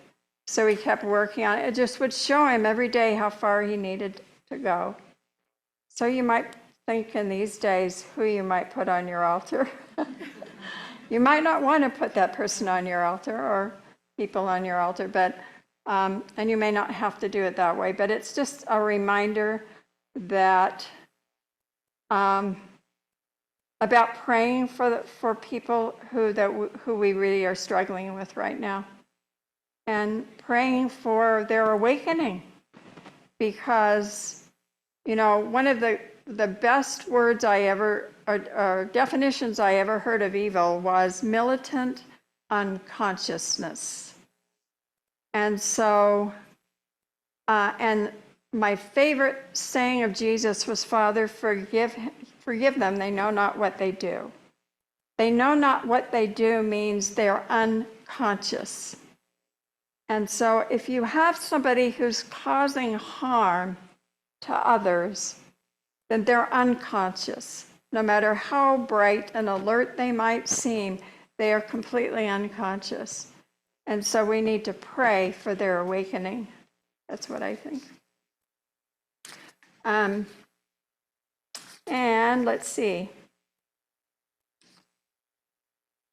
So he kept working on it. It just would show him every day how far he needed to go. So you might think in these days who you might put on your altar. You might not want to put that person on your altar or people on your altar, but and you may not have to do it that way, but it's just a reminder that about praying for people who we really are struggling with right now, and praying for their awakening, because one of the best words I ever or definitions I ever heard of evil was militant unconsciousness. And so, and my favorite saying of Jesus was, Father, forgive them, they know not what they do. They know not what they do means they're unconscious. And so if you have somebody who's causing harm to others, then they're unconscious. No matter how bright and alert they might seem, they are completely unconscious. And so we need to pray for their awakening. That's what I think. And let's see.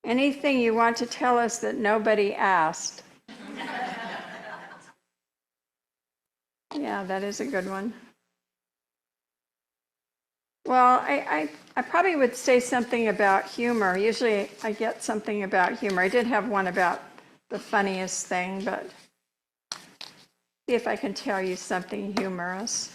Anything you want to tell us that nobody asked? Yeah, that is a good one. Well, I probably would say something about humor. Usually I get something about humor. I did have one about the funniest thing, but see if I can tell you something humorous.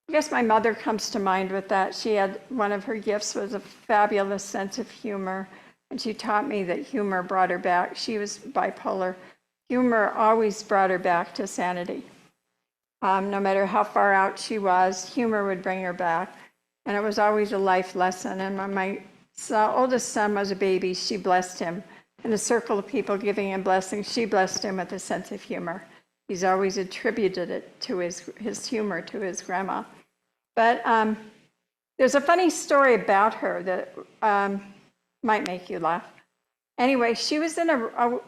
I guess my mother comes to mind with that. She had, one of her gifts was a fabulous sense of humor, and she taught me that humor brought her back. She was bipolar. Humor always brought her back to sanity. No matter how far out she was, humor would bring her back. And it was always a life lesson. And when my oldest son was a baby, she blessed him. In a circle of people giving him blessings, she blessed him with a sense of humor. He's always attributed it to his humor to his grandma. But there's a funny story about her that might make you laugh. Anyway, she was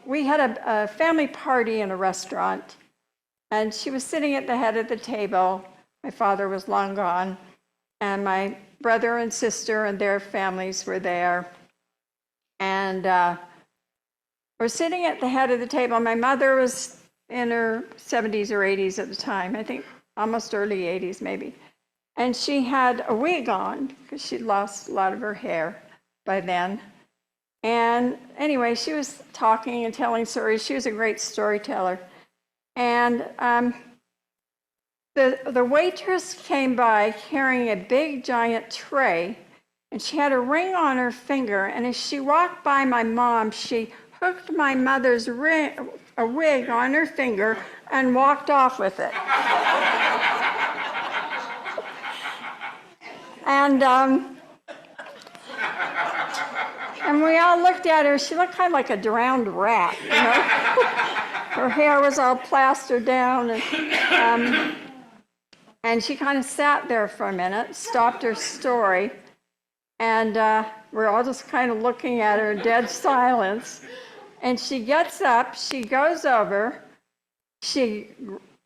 we had a family party in a restaurant. And she was sitting at the head of the table. My father was long gone. And my brother and sister and their families were there. And we're sitting at the head of the table. My mother was in her 70s or 80s at the time. I think almost early 80s maybe. And she had a wig on because she'd lost a lot of her hair by then. And anyway, she was talking and telling stories. She was a great storyteller. And the waitress came by carrying a big giant tray, and she had a ring on her finger. And as she walked by my mom, she hooked my mother's a wig on her finger and walked off with it. And we all looked at her. She looked kind of like a drowned rat, you know. Her hair was all plastered down, and she kind of sat there for a minute, stopped her story, and we're all just kind of looking at her in dead silence. And she gets up, she goes over,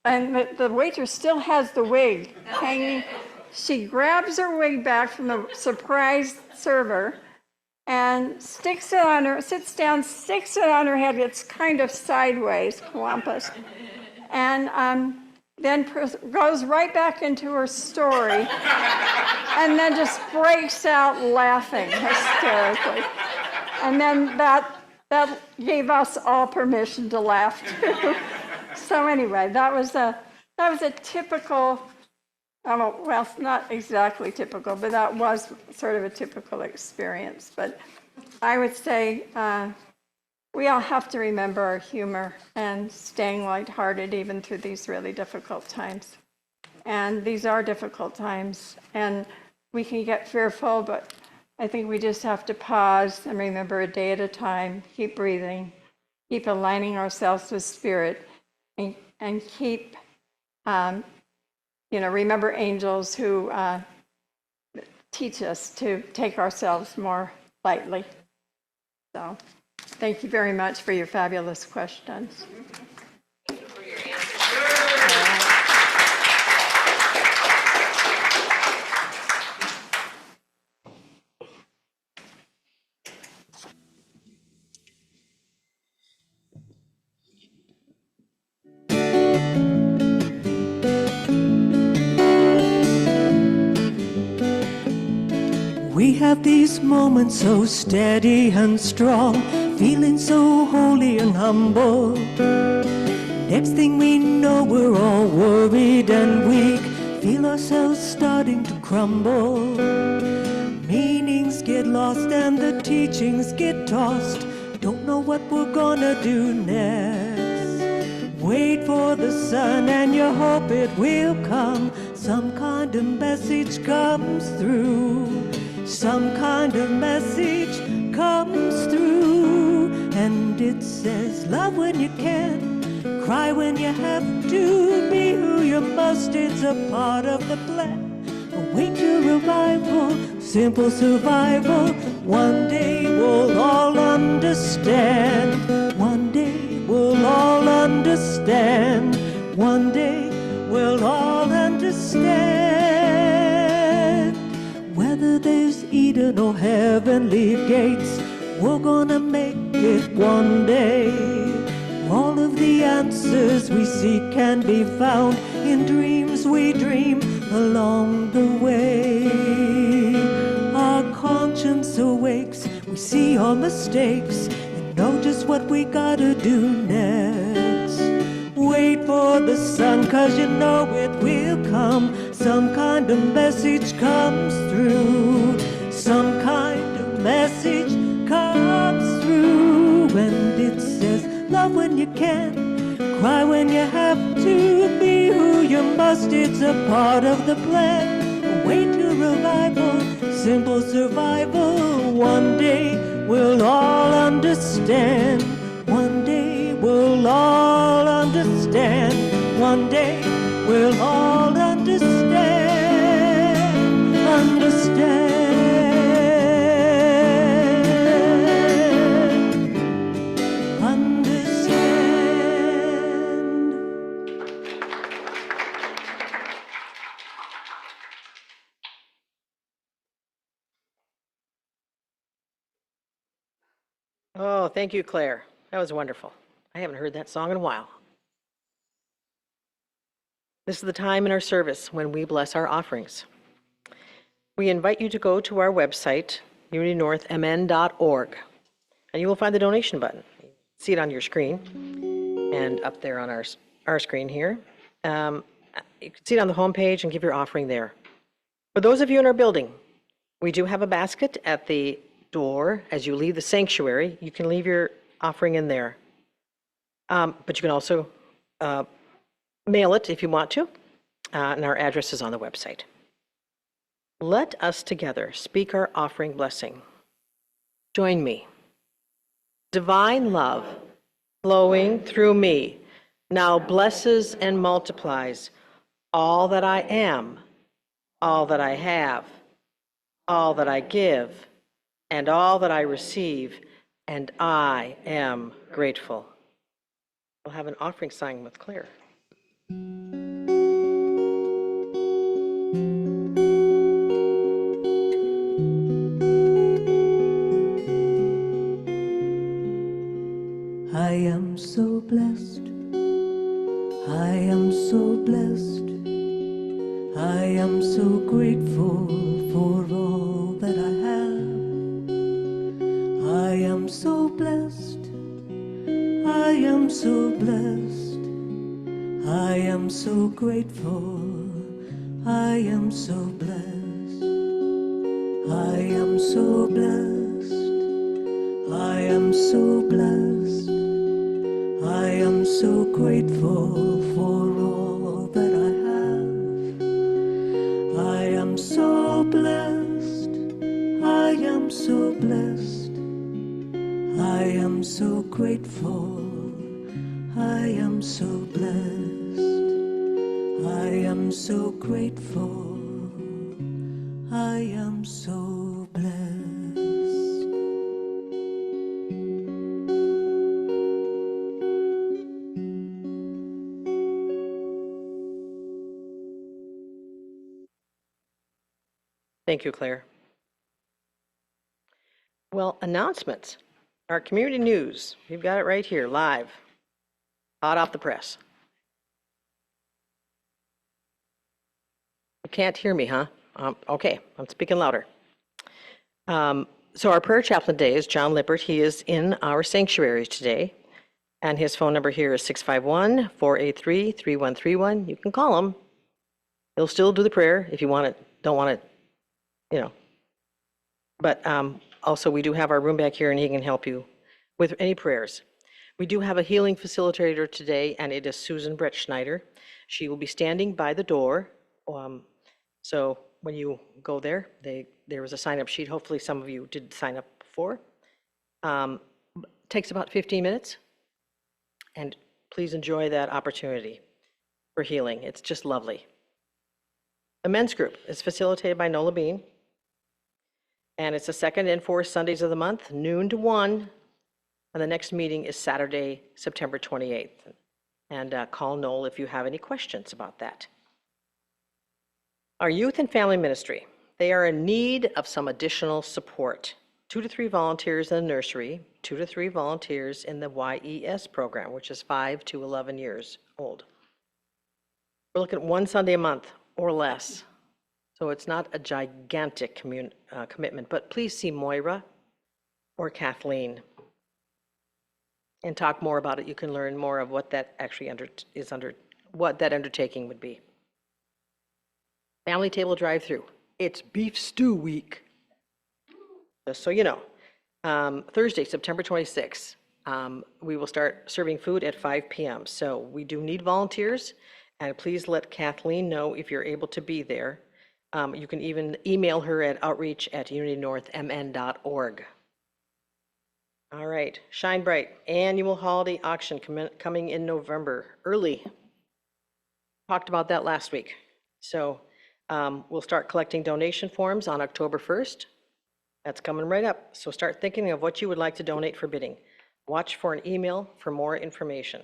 and the waitress still has the wig hanging. She grabs her wig back from the surprised server and sits down, sticks it on her head. It's kind of sideways, wampus. And then goes right back into her story and then just breaks out laughing hysterically. And then that gave us all permission to laugh too. So anyway, that was a typical, well, not exactly typical, but that was sort of a typical experience. But I would say we all have to remember our humor and staying lighthearted even through these really difficult times. And these are difficult times, and we can get fearful, but I think we just have to pause and remember a day at a time, keep breathing, keep aligning ourselves with spirit, and keep, remember angels who teach us to take ourselves more lightly. So thank you very much for your fabulous questions. For your answers. We have these moments so steady and strong, feeling so holy and humble. Next thing we know, we're all worried and weak, feel ourselves starting to crumble. Meanings get lost and the teachings get tossed, don't know what we're gonna do next. Wait for the sun and you hope it will come, some kind of message comes through. Some kind of message comes through, and it says, love when you can, cry when you have to, be who you must, it's a part of the plan. Await your revival, simple survival, one day we'll all understand. One day we'll all understand. One day we'll all understand. Whether there's Eden or heavenly gates, we're gonna make it one day. All of the answers we seek can be found in dreams we dream along the way. Our conscience awakes, we see our mistakes and know just what we gotta do next. Wait for the sun, 'cause you know it will come. Some kind of message comes through. Some kind of message comes through. And it says, love when you can, cry when you have to, be who you must, it's a part of the plan. Await your revival, simple survival, one day we'll all understand. One day we'll all understand. One day we'll all understand. Understand. Understand. Oh, thank you, Claire. That was wonderful. I haven't heard that song in a while. This is the time in our service when we bless our offerings. We invite you to go to our website, unitynorthmn.org, and you will find the donation button. See it on your screen and up there on our screen here. You can see it on the homepage and give your offering there. For those of you in our building, we do have a basket at the door as you leave the sanctuary. You can leave your offering in there. But you can also mail it if you want to, and our address is on the website. Let us together speak our offering blessing. Join me. Divine love flowing through me now blesses and multiplies all that I am, all that I have, all that I give, and all that I receive, and I am grateful. We'll have an offering sign with Claire. I am so blessed. I am so blessed. I am so grateful for all that I have. I am so blessed. I am so blessed. I am so grateful. I am so blessed. I am so blessed. I am so blessed. I am so grateful for all that I have. I am so blessed. I am so blessed. I am so grateful. I am so blessed. I am so grateful. I am so blessed. Thank you, Claire. Well, announcements. Our community news. You've got it right here, live, hot off the press. You can't hear me, huh? Okay, I'm speaking louder. So our prayer chaplain today is John Lippert. He is in our sanctuary today, and his phone number here is 651-483-3131. You can call him. He'll still do the prayer if you don't want it, you know. But also, we do have our room back here, and he can help you with any prayers. We do have a healing facilitator today, and it is Susan Brett Schneider. She will be standing by the door. So when you go there, there was a sign-up sheet. Hopefully, some of you did sign up before. Takes about 15 minutes, and please enjoy that opportunity for healing. It's just lovely. The men's group is facilitated by Nola Bean. And it's the second and fourth Sundays of the month, noon to 1. And the next meeting is Saturday, September 28th. And call Noel if you have any questions about that. Our youth and family ministry, they are in need of some additional support. 2 to 3 volunteers in the nursery, 2 to 3 volunteers in the YES program, which is 5 to 11 years old. We're looking at 1 Sunday a month or less. So it's not a gigantic commitment, but please see Moira or Kathleen and talk more about it. You can learn more of what that actually what that undertaking would be. Family table drive-through. It's beef stew week. Just so you know. Thursday, September 26th, we will start serving food at 5 p.m. So we do need volunteers, and please let Kathleen know if you're able to be there. You can even email her at outreach@unitynorthmn.org. All right, Shine Bright, annual holiday auction coming in November, early. Talked about that last week. So we'll start collecting donation forms on October 1st. That's coming right up. So start thinking of what you would like to donate for bidding. Watch for an email for more information.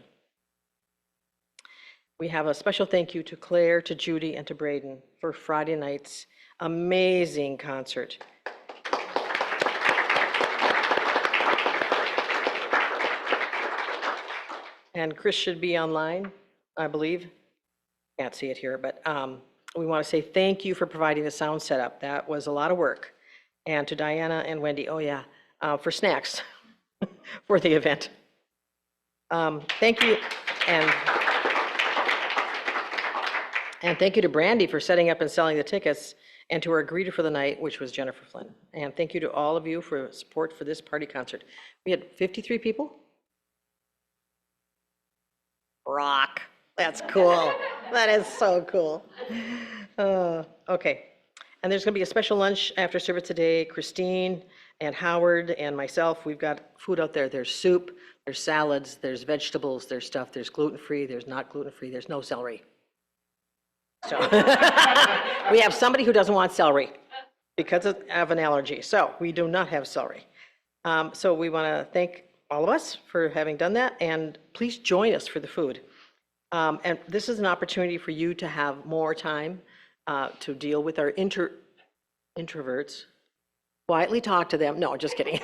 We have a special thank you to Claire, to Judy, and to Braden for Friday night's amazing concert. And Chris should be online, I believe. can't see it here, but we want to say thank you for providing the sound setup. That was a lot of work. And to Diana and Wendy, oh yeah, for snacks for the event. Thank you, and thank you to Brandy for setting up and selling the tickets, and to our greeter for the night, which was Jennifer Flynn. And thank you to all of you for support for this party concert. We had 53 people. Rock. That's cool. That is so cool. Okay. And there's going to be a special lunch after service today. Christine and Howard and myself, we've got food out there. There's soup, there's salads, there's vegetables, there's stuff, there's gluten-free, there's not gluten-free, there's no celery. So we have somebody who doesn't want celery because of an allergy. So we do not have celery. So we want to thank all of us for having done that, and please join us for the food. And this is an opportunity for you to have more time to deal with our introverts. Quietly talk to them. No, just kidding.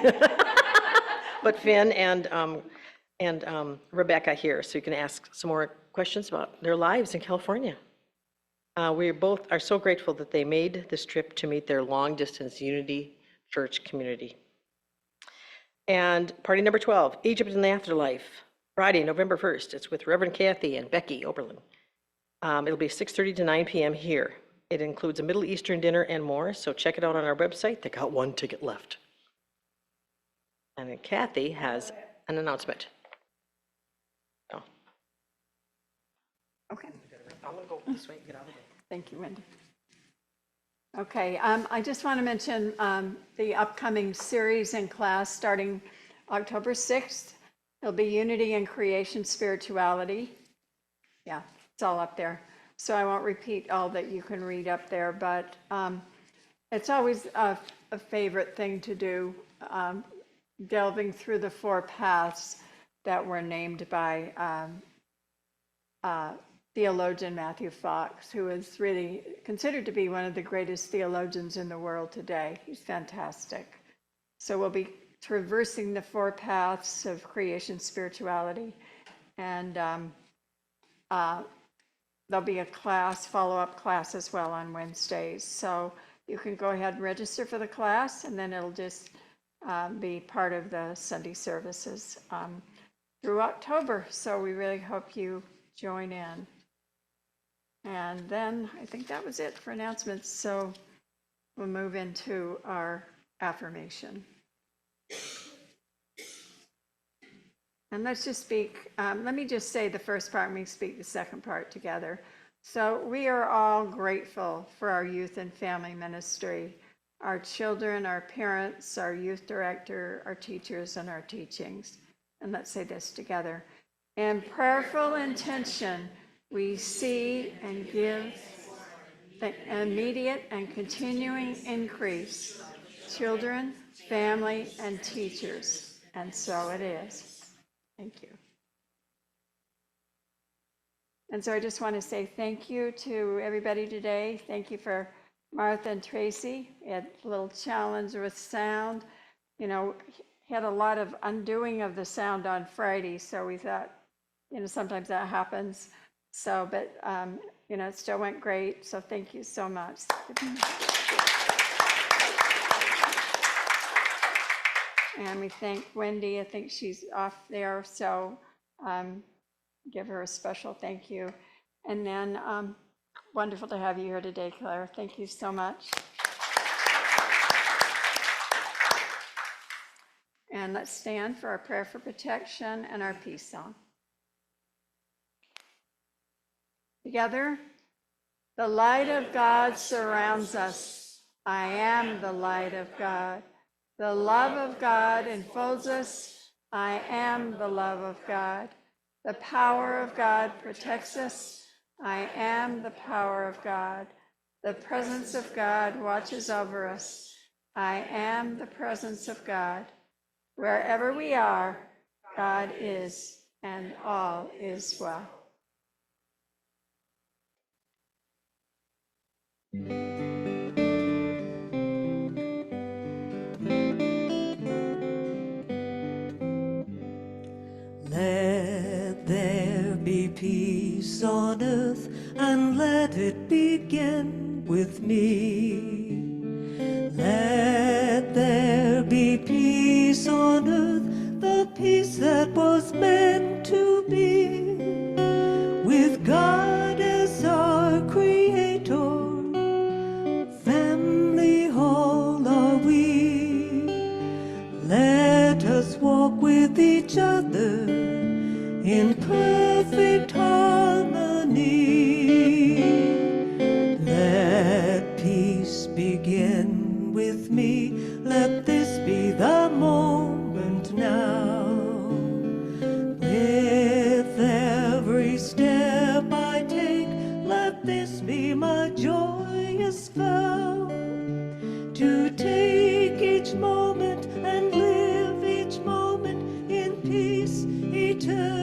But Finn and Rebecca here, so you can ask some more questions about their lives in California. We both are so grateful that they made this trip to meet their long-distance Unity Church community. And party number 12, Egypt in the Afterlife, Friday, November 1st. It's with Reverend Kathy and Becky Oberlin. It'll be 6:30 to 9 p.m. here. It includes a Middle Eastern dinner and more, so check it out on our website. They got one ticket left. And then Kathy has an announcement. Oh. Okay. I'm gonna go this way and get out of the way. Thank you, Wendy. Okay, I just want to mention the upcoming series in class starting October 6th. It'll be Unity and Creation Spirituality. Yeah, it's all up there. So I won't repeat all that you can read up there, but it's always a favorite thing to do, delving through the 4 paths that were named by theologian Matthew Fox, who is really considered to be one of the greatest theologians in the world today. He's fantastic. So we'll be traversing the 4 paths of creation spirituality, and there'll be a class, follow-up class as well on Wednesdays. So you can go ahead and register for the class, and then it'll just be part of the Sunday services through October. So we really hope you join in. And then I think that was it for announcements. So we'll move into our affirmation. And let's just speak, let me just say the first part and we speak the second part together. So we are all grateful for our youth and family ministry, our children, our parents, our youth director, our teachers, and our teachings. And let's say this together. In prayerful intention, we see and give the immediate and continuing increase, children, family, and teachers. And so it is. Thank you. And so I just want to say thank you to everybody today. Thank you for Martha and Tracy. We had a little challenge with sound. You know, had a lot of undoing of the sound on Friday, so we thought, you know, sometimes that happens. So, but, you know, it still went great. So thank you so much. And we thank Wendy. I think she's off there. So give her a special thank you. And then wonderful to have you here today, Claire. Thank you so much. And let's stand for our prayer for protection and our peace song. Together, the light of God surrounds us. I am the light of God. The love of God enfolds us. I am the love of God. The power of God protects us. I am the power of God. The presence of God watches over us. I am the presence of God. Wherever we are, God is, and all is well. Let there be peace peace on earth, and let it begin with me. Let there be peace on earth, the peace that was meant to be, with God as our creator, family all are we. Let us walk with each other in perfect harmony. Let peace begin with me. Let this be the moment now. With every step I take, let this be my joyous vow, to take each moment and live each moment in peace eternal.